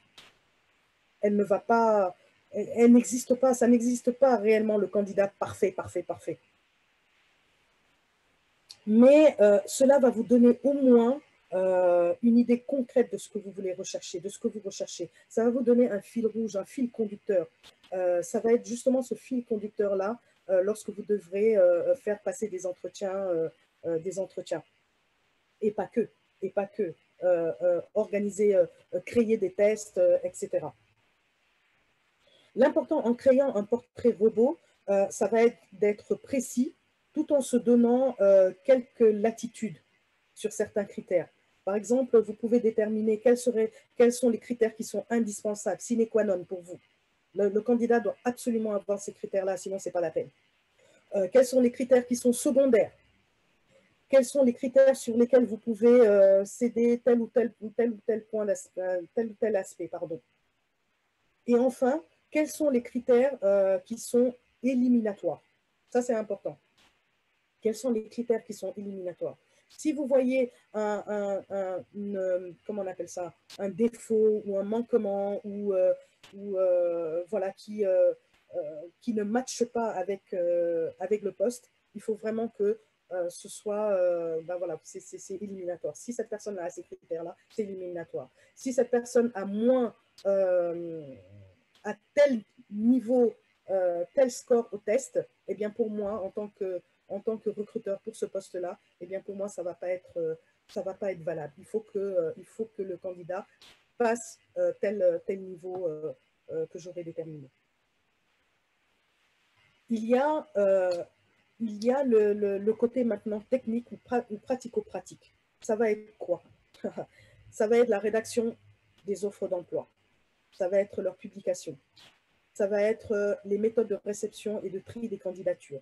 [SPEAKER 5] elle ne va pas, elle n'existe pas, ça n'existe pas réellement le candidat parfait, parfait, parfait. Mais cela va vous donner au moins une idée concrète de ce que vous voulez rechercher, de ce que vous recherchez. Ça va vous donner un fil rouge, un fil conducteur. Ça va être justement ce fil conducteur-là lorsque vous devrez faire passer des entretiens. Et pas que. Organiser, créer des tests, etc. L'important en créant un portrait robot, ça va être d'être précis tout en se donnant quelques latitudes sur certains critères. Par exemple, vous pouvez déterminer quels sont les critères qui sont indispensables, sine qua non pour vous. Le candidat doit absolument avoir ces critères-là, sinon ce n'est pas la peine. Quels sont les critères qui sont secondaires? Quels sont les critères sur lesquels vous pouvez céder tel ou tel aspect, pardon. Et enfin, quels sont les critères qui sont éliminatoires? Ça, c'est important. Quels sont les critères qui sont éliminatoires? Si vous voyez comment on appelle ça, un défaut ou un manquement voilà, qui ne matche pas avec le poste, il faut vraiment que ce soit, ben voilà, c'est éliminatoire. Si cette personne a ces critères-là, c'est éliminatoire. Si cette personne a moins, à tel niveau, tel score au test, eh bien pour moi, en tant que recruteur pour ce poste-là, eh bien pour moi, ça va pas être valable. Il faut que le candidat passe tel niveau que j'aurais déterminé. Il y a le côté maintenant technique ou pratico-pratique. Ça va être quoi? Ça va être la rédaction des offres d'emploi. Ça va être leur publication. Ça va être les méthodes de réception et de tri des candidatures.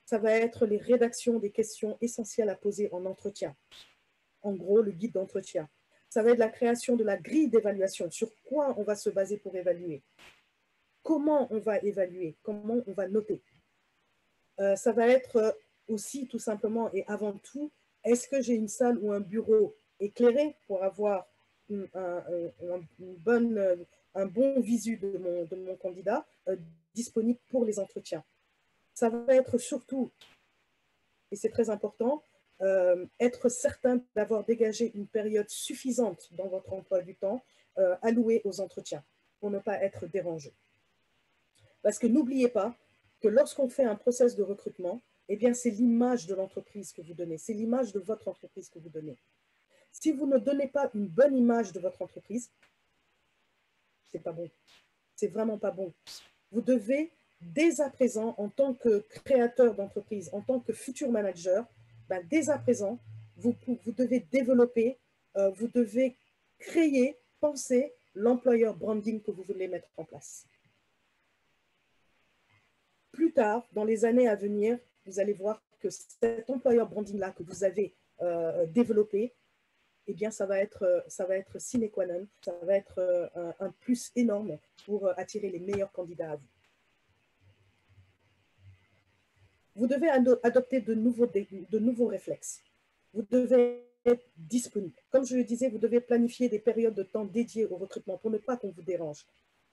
[SPEAKER 5] Ça va être les rédactions des questions essentielles à poser en entretien. En gros, le guide d'entretien. Ça va être la création de la grille d'évaluation. Sur quoi on va se baser pour évaluer? Comment on va évaluer? Comment on va noter? Ça va être aussi tout simplement et avant tout, est-ce que j'ai une salle ou un bureau éclairé pour avoir un bon visu de mon candidat disponible pour les entretiens? Ça va être surtout, et c'est très important, être certain d'avoir dégagé une période suffisante dans votre emploi du temps allouée aux entretiens pour ne pas être dérangé. Parce que n'oubliez pas que lorsqu'on fait un process de recrutement, eh bien, c'est l'image de l'entreprise que vous donnez, c'est l'image de votre entreprise que vous donnez. Si vous ne donnez pas une bonne image de votre entreprise, c'est pas bon. C'est vraiment pas bon. Vous devez, dès à présent, en tant que créateur d'entreprise, en tant que futur manager, ben, dès à présent, vous devez développer, vous devez créer, penser l'employer branding que vous voulez mettre en place. Plus tard, dans les années à venir, vous allez voir que cet employer branding-là que vous avez développé, eh bien, ça va être sine qua non, ça va être un plus énorme pour attirer les meilleurs candidats à vous. Vous devez adopter de nouveaux réflexes. Vous devez être disponible. Comme je le disais, vous devez planifier des périodes de temps dédiées au recrutement pour ne pas qu'on vous dérange.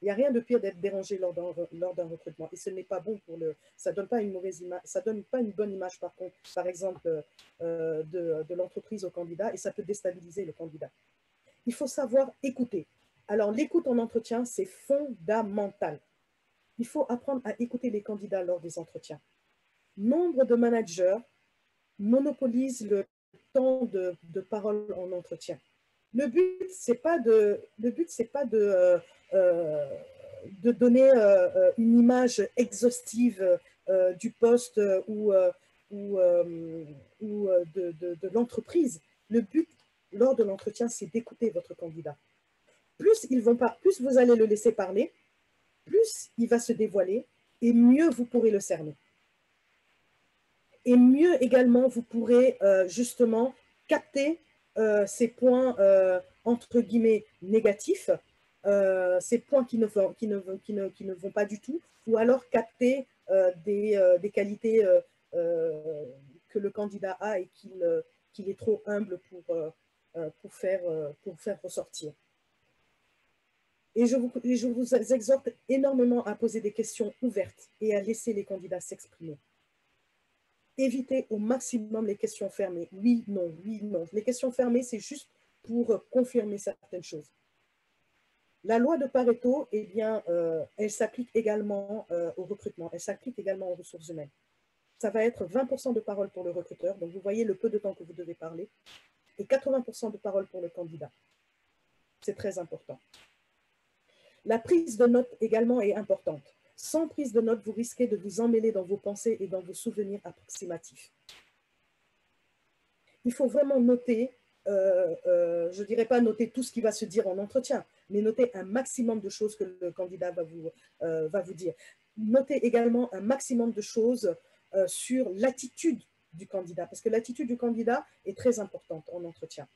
[SPEAKER 5] Il n'y a rien de pire d'être dérangé lors d'un recrutement. Et ce n'est pas bon pour le... Ça ne donne pas une mauvaise image, ça donne pas une bonne image, par contre, par exemple, de l'entreprise au candidat, et ça peut déstabiliser le candidat. Il faut savoir écouter. Alors, l'écoute en entretien, c'est fondamental. Il faut apprendre à écouter les candidats lors des entretiens. Nombre de managers monopolisent le temps de parole en entretien. Le but, c'est pas de donner une image exhaustive du poste ou de l'entreprise. Le but, lors de l'entretien, c'est d'écouter votre candidat. Plus vous allez le laisser parler, plus il va se dévoiler et mieux vous pourrez le cerner. Et mieux également, vous pourrez justement capter ces points, entre guillemets, négatifs, ces points qui ne vont pas du tout, ou alors capter des qualités que le candidat a et qu'il est trop humble pour faire ressortir. Et je vous exhorte énormément à poser des questions ouvertes et à laisser les candidats s'exprimer. Évitez au maximum les questions fermées. Oui, non, oui, non. Les questions fermées, c'est juste pour confirmer certaines choses. La loi de Pareto, eh bien, elle s'applique également au recrutement, elle s'applique également aux ressources humaines. Ça va être 20% de parole pour le recruteur, donc vous voyez le peu de temps que vous devez parler, et 80% de parole pour le candidat. C'est très important. La prise de notes également est importante. Sans prise de notes, vous risquez de vous emmêler dans vos pensées et dans vos souvenirs approximatifs. Il faut vraiment noter, je ne dirais pas noter tout ce qui va se dire en entretien, mais noter un maximum de choses que le candidat va vous dire. Notez également un maximum de choses sur l'attitude du candidat, parce que l'attitude du candidat est très importante en entretien.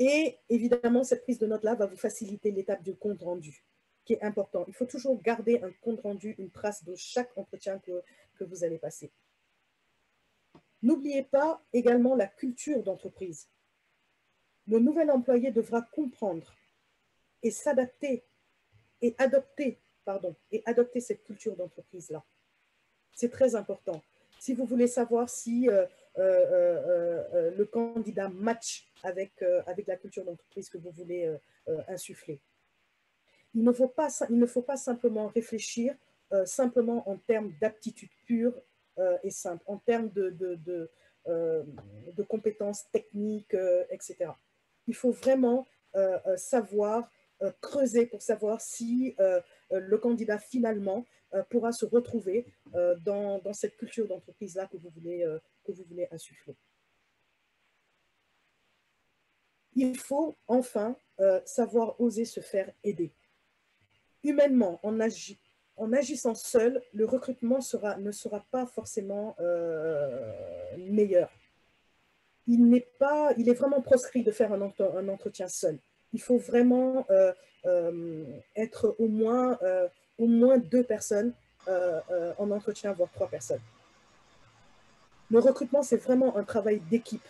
[SPEAKER 5] Et évidemment, cette prise de notes-là va vous faciliter l'étape du compte rendu, qui est important. Il faut toujours garder un compte rendu, une trace de chaque entretien que vous allez passer. N'oubliez pas également la culture d'entreprise. Le nouvel employé devra comprendre et s'adapter et adopter cette culture d'entreprise-là. C'est très important. Si vous voulez savoir si le candidat match avec la culture d'entreprise que vous voulez insuffler. Il ne faut pas simplement réfléchir simplement en termes d'aptitude pure et simple, en termes de compétences techniques, etc. Il faut vraiment savoir creuser pour savoir si le candidat finalement pourra se retrouver dans cette culture d'entreprise-là que vous voulez insuffler. Il faut enfin savoir oser se faire aider. Humainement, en agissant seul, le recrutement ne sera pas forcément meilleur. Il est vraiment proscrit de faire un entretien seul. Il faut vraiment être au moins 2 personnes en entretien, voire 3 personnes. Le recrutement, c'est vraiment un travail d'équipe.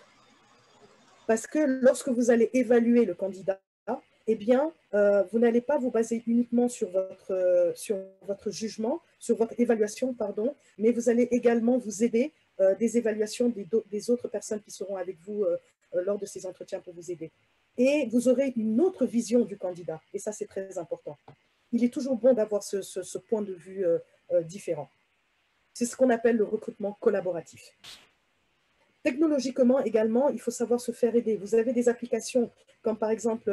[SPEAKER 5] Parce que lorsque vous allez évaluer le candidat, eh bien, vous n'allez pas vous baser uniquement sur votre jugement, sur votre évaluation, pardon, mais vous allez également vous aider des évaluations des autres personnes qui seront avec vous lors de ces entretiens pour vous aider. Et vous aurez une autre vision du candidat, et ça, c'est très important. Il est toujours bon d'avoir ce point de vue différent. C'est ce qu'on appelle le recrutement collaboratif. Technologiquement également, il faut savoir se faire aider. Vous avez des applications comme par exemple,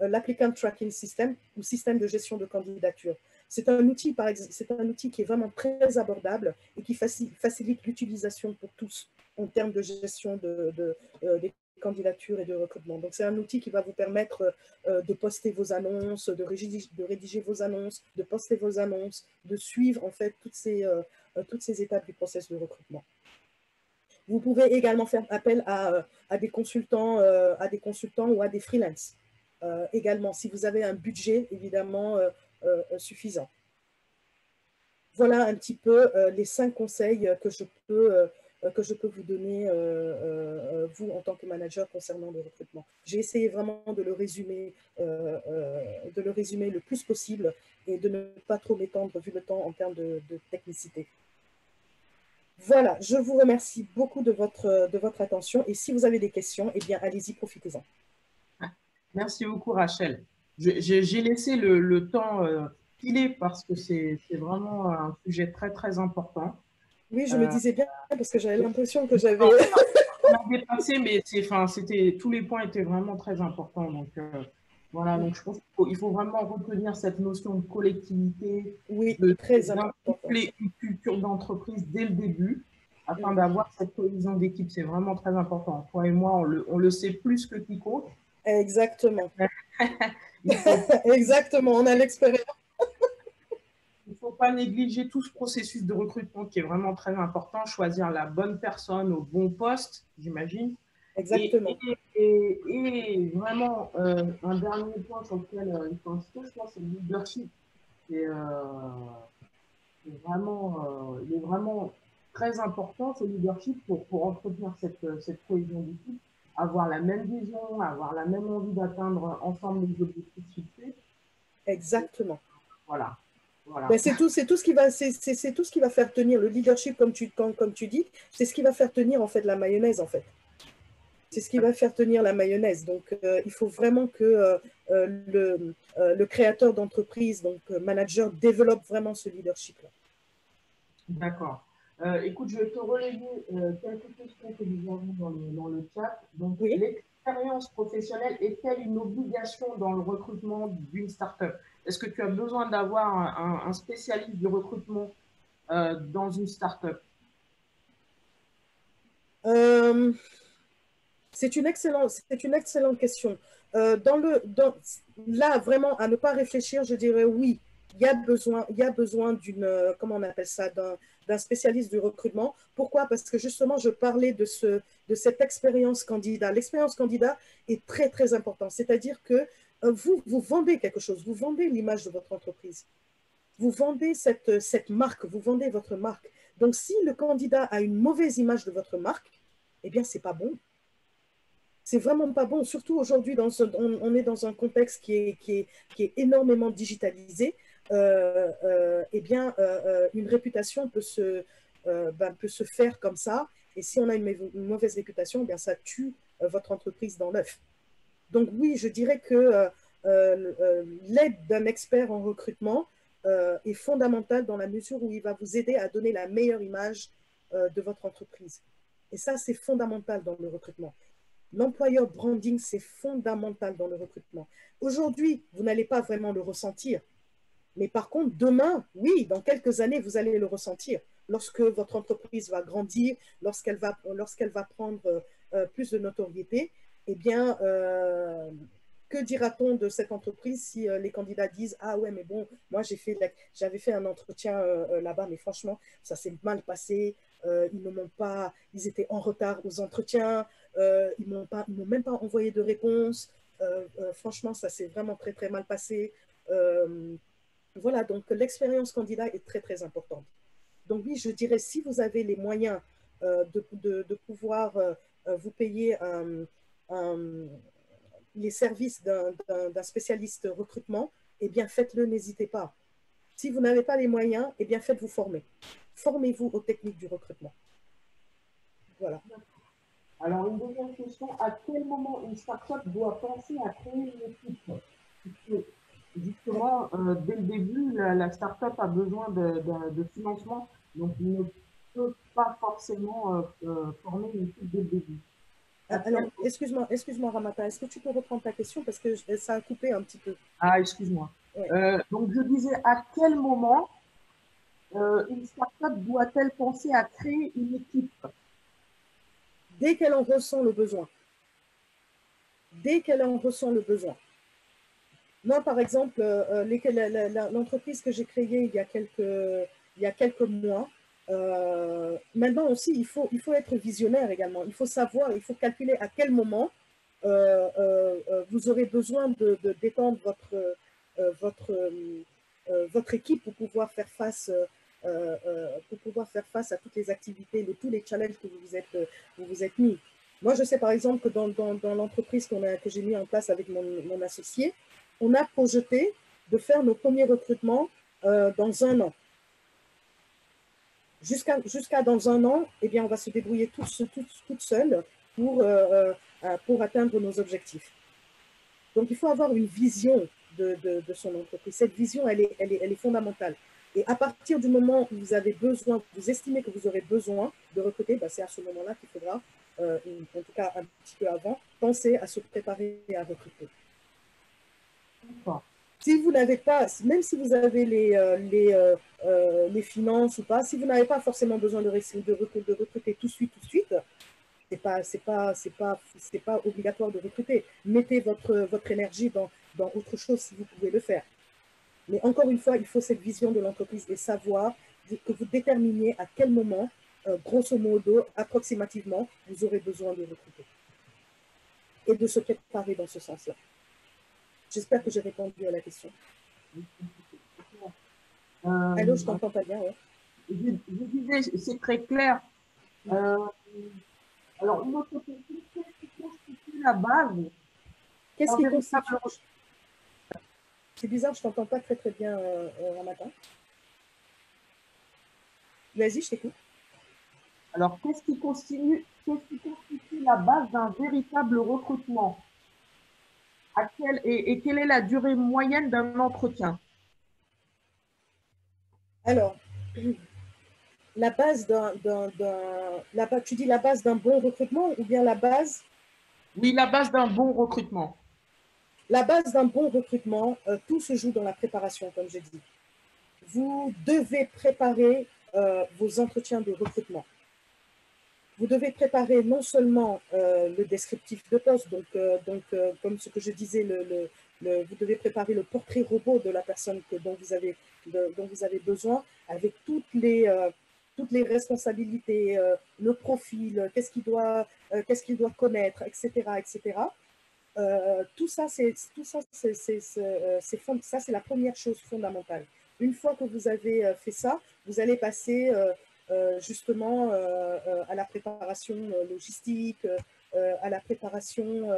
[SPEAKER 5] l'Applicant Tracking System ou système de gestion de candidature. C'est un outil qui est vraiment très abordable et qui facilite l'utilisation pour tous en termes de gestion des candidatures et de recrutement. Donc, c'est un outil qui va vous permettre de poster vos annonces, de rédiger vos annonces, de poster vos annonces, de suivre en fait toutes ces étapes du processus de recrutement. Vous pouvez également faire appel à des consultants ou à des freelances. Également, si vous avez un budget évidemment suffisant. Voilà un petit peu les 5 conseils que je peux que je peux vous donner, vous, en tant que manager, concernant le recrutement. J'ai essayé vraiment de le résumer le plus possible et de ne pas trop m'étendre, vu le temps, en termes de technicité. Voilà, je vous remercie beaucoup de votre attention. Et si vous avez des questions, eh bien, allez-y, profitez-en.
[SPEAKER 3] Merci beaucoup, Rachel. J'ai laissé le temps filer parce que c'est vraiment un sujet très, très important.
[SPEAKER 5] Oui, je me disais bien, parce que j'avais l'impression que j'avais…
[SPEAKER 3] On a dépassé, mais tous les points étaient vraiment très importants. Donc, voilà, donc je pense qu'il faut vraiment retenir cette notion de collectivité,
[SPEAKER 5] Oui,
[SPEAKER 3] de
[SPEAKER 5] très important.
[SPEAKER 3] d'insuffler une culture d'entreprise dès le début, afin d'avoir cette cohésion d'équipe. C'est vraiment très important. Toi et moi, on le sait plus que quiconque.
[SPEAKER 5] Exactement. Exactement, on a l'expérience.
[SPEAKER 3] Il ne faut pas négliger tout ce processus de recrutement qui est vraiment très important. Choisir la bonne personne au bon poste, j'imagine.
[SPEAKER 5] Exactement.
[SPEAKER 3] Et vraiment, un dernier point sur lequel il faut insister, je pense, c'est le leadership. Il est vraiment très important, ce leadership, pour entretenir cette cohésion d'équipe, avoir la même vision, avoir la même envie d'atteindre ensemble les objectifs fixés.
[SPEAKER 5] Exactement.
[SPEAKER 3] Voilà. Voilà.
[SPEAKER 5] Ben, c'est tout ce qui va faire tenir le leadership, comme tu dis, c'est ce qui va faire tenir en fait la mayonnaise en fait. C'est ce qui va faire tenir la mayonnaise. Donc, il faut vraiment que le créateur d'entreprise, donc manager, développe vraiment ce leadership-là.
[SPEAKER 3] D'accord. Écoute, je vais te relayer quelques questions que nous avons dans le chat. Donc, oui. L'expérience professionnelle est-elle une obligation dans le recrutement d'une start-up? Est-ce que tu as besoin d'avoir un spécialiste du recrutement dans une start-up?
[SPEAKER 5] C'est une excellente question. Là, vraiment, à ne pas réfléchir, je dirais oui, il y a besoin d'une, comment on appelle ça, d'un spécialiste du recrutement. Pourquoi? Parce que justement, je parlais de cette expérience candidat. L'expérience candidat est très, très importante. C'est-à-dire que vous vendez quelque chose, vous vendez l'image de votre entreprise. Vous vendez cette marque, vous vendez votre marque. Donc, si le candidat a une mauvaise image de votre marque, eh bien, c'est pas bon. C'est vraiment pas bon, surtout aujourd'hui, on est dans un contexte qui est énormément digitalisé. Eh bien, une réputation peut se faire comme ça. Et si on a une mauvaise réputation, eh bien, ça tue votre entreprise dans l'œuf. Donc oui, je dirais que l'aide d'un expert en recrutement est fondamentale dans la mesure où il va vous aider à donner la meilleure image de votre entreprise. Et ça, c'est fondamental dans le recrutement. L'employeur branding, c'est fondamental dans le recrutement. Aujourd'hui, vous n'allez pas vraiment le ressentir. Mais par contre, demain, oui, dans quelques années, vous allez le ressentir. Lorsque votre entreprise va grandir, lorsqu'elle va prendre plus de notoriété, eh bien, que dira-t-on de cette entreprise si les candidats disent « Ah ouais, mais bon, moi j'avais fait un entretien là-bas, mais franchement, ça s'est mal passé. Ils étaient en retard aux entretiens, ils m'ont même pas envoyé de réponse. Franchement, ça s'est vraiment très, très mal passé. » Voilà, donc l'expérience candidat est très, très importante. Donc oui, je dirais, si vous avez les moyens de pouvoir vous payer les services d'un spécialiste recrutement, eh bien, faites-le, n'hésitez pas. Si vous n'avez pas les moyens, eh bien, faites-vous former. Formez-vous aux techniques du recrutement. Voilà.
[SPEAKER 3] Alors, une deuxième question, à quel moment une start-up doit penser à créer une équipe? Justement, dès le début, la start-up a besoin de financement, donc il ne peut pas forcément former une équipe dès le début.
[SPEAKER 5] Alors, excuse-moi Ramata, est-ce que tu peux reprendre ta question parce que ça a coupé un petit peu.
[SPEAKER 3] Ah, excuse-moi. Ouais. Donc, je disais, à quel moment une start-up doit-elle penser à créer une équipe?
[SPEAKER 5] Dès qu'elle en ressent le besoin. Dès qu'elle en ressent le besoin. Moi, par exemple, l'entreprise que j'ai créée il y a quelques mois, maintenant aussi, il faut être visionnaire également. Il faut savoir, il faut calculer à quel moment vous aurez besoin d'étendre votre équipe pour pouvoir faire face pour pouvoir faire face à toutes les activités, tous les challenges que vous vous êtes mis. Moi, je sais par exemple que dans l'entreprise que j'ai mis en place avec mon associé, on a projeté de faire nos premiers recrutements dans 1 an. Jusqu'à dans 1 an, eh bien, on va se débrouiller toutes seules pour atteindre nos objectifs. Donc, il faut avoir une vision de son entreprise. Cette vision, elle est fondamentale. Et à partir du moment où vous avez besoin, vous estimez que vous aurez besoin de recruter, c'est à ce moment-là qu'il faudra, en tout cas un petit peu avant, penser à se préparer à recruter. Si vous n'avez pas, même si vous avez les finances ou pas, si vous n'avez pas forcément besoin de recruter tout de suite, c'est pas obligatoire de recruter. Mettez votre énergie dans autre chose si vous pouvez le faire. Mais encore une fois, il faut cette vision de l'entreprise et savoir que vous déterminiez à quel moment, grosso modo, approximativement, vous aurez besoin de recruter. Et de se préparer dans ce sens-là. J'espère que j'ai répondu à la question. Allô, je t'entends pas bien. Ouais.
[SPEAKER 3] Je disais, c'est très clair. Alors, une autre question, qu'est-ce qui constitue la base?
[SPEAKER 5] Qu'est-ce qui constitue? C'est bizarre, je ne t'entends pas très bien un matin. Vas-y, je t'écoute.
[SPEAKER 3] Alors, qu'est-ce qui constitue la base d'un véritable recrutement? Et quelle est la durée moyenne d'un entretien?
[SPEAKER 5] Alors, la base tu dis la base d'un bon recrutement ou bien la base?
[SPEAKER 3] Oui, la base d'un bon recrutement.
[SPEAKER 5] La base d'un bon recrutement, tout se joue dans la préparation, comme j'ai dit. Vous devez préparer vos entretiens de recrutement. Vous devez préparer non seulement le descriptif de poste, donc comme ce que je disais, vous devez préparer le portrait robot de la personne dont vous avez besoin, avec toutes les responsabilités, le profil, qu'est-ce qu'il doit connaître, etc., etc. Tout ça, c'est la première chose fondamentale. Une fois que vous avez fait ça, vous allez passer justement à la préparation logistique, à la préparation,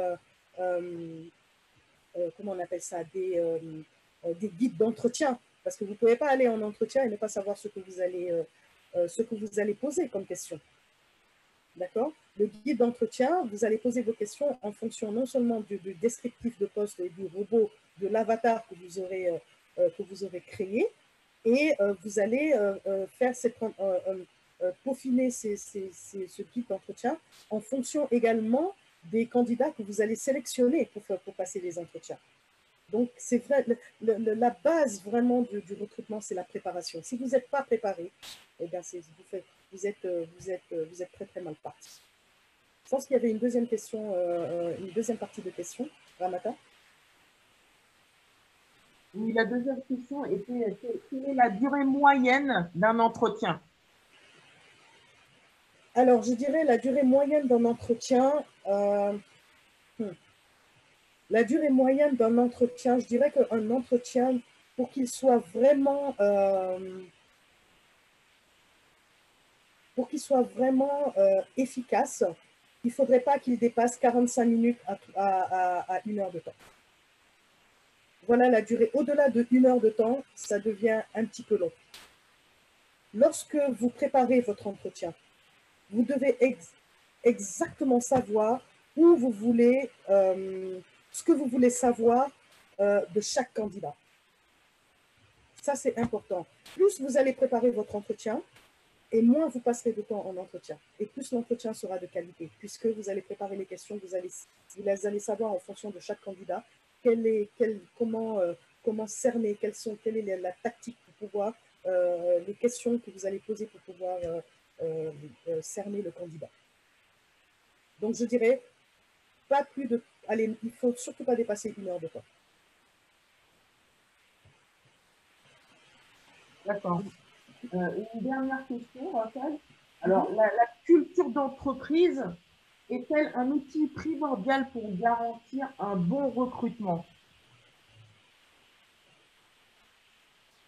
[SPEAKER 5] comment on appelle ça, des guides d'entretien. Parce que vous ne pouvez pas aller en entretien et ne pas savoir ce que vous allez poser comme question. D'accord? Le guide d'entretien, vous allez poser vos questions en fonction non seulement du descriptif de poste et du robot, de l'avatar que vous aurez créé, et vous allez peaufiner ce guide d'entretien en fonction également des candidats que vous allez sélectionner pour passer les entretiens. Donc, c'est vrai, la base vraiment du recrutement, c'est la préparation. Si vous n'êtes pas préparé, eh bien, vous êtes très, très mal parti. Je pense qu'il y avait une deuxième question, une deuxième partie de question. Ramata?
[SPEAKER 3] Oui, la deuxième question était quelle est la durée moyenne d'un entretien?
[SPEAKER 5] Alors, je dirais la durée moyenne d'un entretien. La durée moyenne d'un entretien, je dirais qu'un entretien, pour qu'il soit vraiment efficace, il ne faudrait pas qu'il dépasse 45 minutes à 1 heure de temps. Voilà la durée. Au-delà de 1 heure de temps, ça devient un petit peu long. Lorsque vous préparez votre entretien, vous devez exactement savoir où vous voulez, ce que vous voulez savoir de chaque candidat. Ça, c'est important. Plus vous allez préparer votre entretien, et moins vous passerez de temps en entretien. Et plus l'entretien sera de qualité, puisque vous allez préparer les questions, vous allez savoir en fonction de chaque candidat comment cerner, quelle est la tactique pour pouvoir, les questions que vous allez poser pour pouvoir cerner le candidat. Donc, je dirais, pas plus de... Allez, il ne faut surtout pas dépasser 1 heure de temps.
[SPEAKER 3] D'accord. Une dernière question, Raphaël. Alors, la culture d'entreprise est-elle un outil primordial pour garantir un bon recrutement?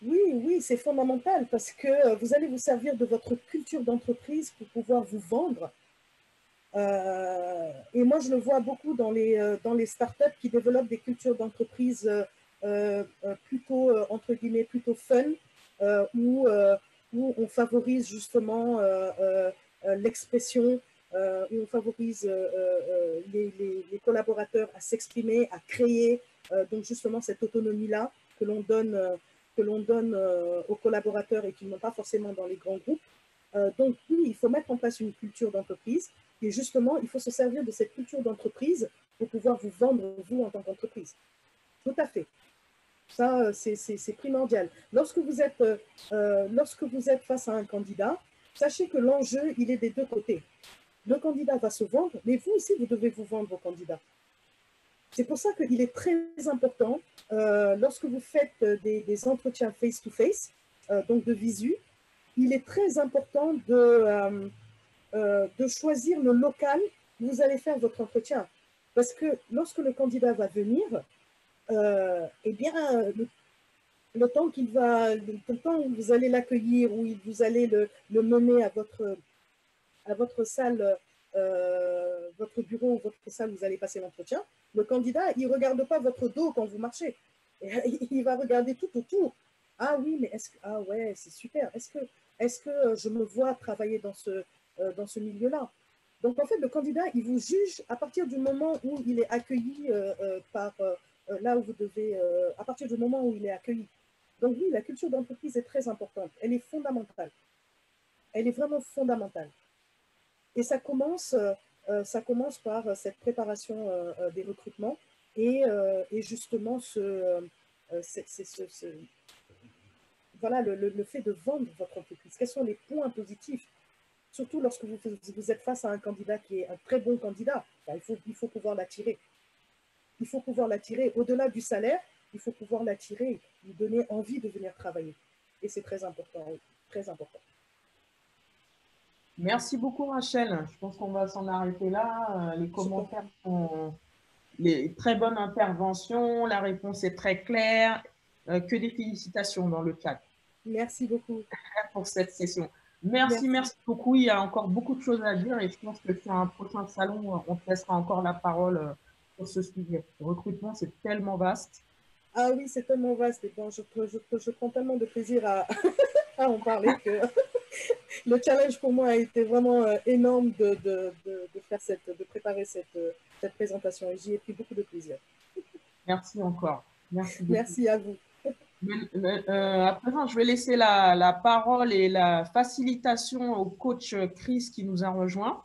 [SPEAKER 5] Oui, oui, c'est fondamental parce que vous allez vous servir de votre culture d'entreprise pour pouvoir vous vendre. Et moi, je le vois beaucoup dans les startups qui développent des cultures d'entreprise plutôt, entre guillemets, plutôt fun, où on favorise justement l'expression, où on favorise les collaborateurs à s'exprimer, à créer, donc justement cette autonomie-là que l'on donne aux collaborateurs et qui n'ont pas forcément dans les grands groupes. Donc oui, il faut mettre en place une culture d'entreprise et justement, il faut se servir de cette culture d'entreprise pour pouvoir vous vendre, vous, en tant qu'entreprise. Tout à fait. Ça, c'est primordial. Lorsque vous êtes face à un candidat, sachez que l'enjeu, il est des deux côtés. Le candidat va se vendre, mais vous aussi, vous devez vous vendre au candidat. C'est pour ça qu'il est très important, lorsque vous faites des entretiens face-to-face, donc de visu, il est très important de choisir le local où vous allez faire votre entretien. Parce que lorsque le candidat va venir, eh bien, le temps où vous allez l'accueillir, où vous allez le mener à votre salle, votre bureau ou votre salle où vous allez passer l'entretien, le candidat, il ne regarde pas votre dos quand vous marchez. Il va regarder tout autour. Ah oui, mais ah ouais, c'est super. Est-ce que je me vois travailler dans ce milieu-là? Donc, en fait, le candidat, il vous juge à partir du moment où il est accueilli par là où vous devez, à partir du moment où il est accueilli. Donc, oui, la culture d'entreprise est très importante. Elle est fondamentale. Elle est vraiment fondamentale. Et ça commence par cette préparation des recrutements et justement voilà, le fait de vendre votre entreprise. Quels sont les points positifs? Surtout lorsque vous êtes face à un candidat qui est un très bon candidat, il faut pouvoir l'attirer. Il faut pouvoir l'attirer au-delà du salaire, il faut pouvoir l'attirer, lui donner envie de venir travailler. Et c'est très important, très important.
[SPEAKER 3] Merci beaucoup, Rachel. Je pense qu'on va s'en arrêter là. Les commentaires sont les très bonnes interventions. La réponse est très claire. Que des félicitations dans le chat.
[SPEAKER 5] Merci beaucoup.
[SPEAKER 3] Pour cette session. Merci beaucoup. Il y a encore beaucoup de choses à dire et je pense que sur un prochain salon, on te laissera encore la parole sur ce sujet. Le recrutement, c'est tellement vaste.
[SPEAKER 5] Ah oui, c'est tellement vaste. Et bon, je prends tellement de plaisir à en parler que le challenge pour moi a été vraiment énorme de préparer cette présentation et j'y ai pris beaucoup de plaisir.
[SPEAKER 3] Merci encore. Merci beaucoup.
[SPEAKER 5] Merci à vous.
[SPEAKER 3] À présent, je vais laisser la parole et la facilitation au coach Chris qui nous a rejoint.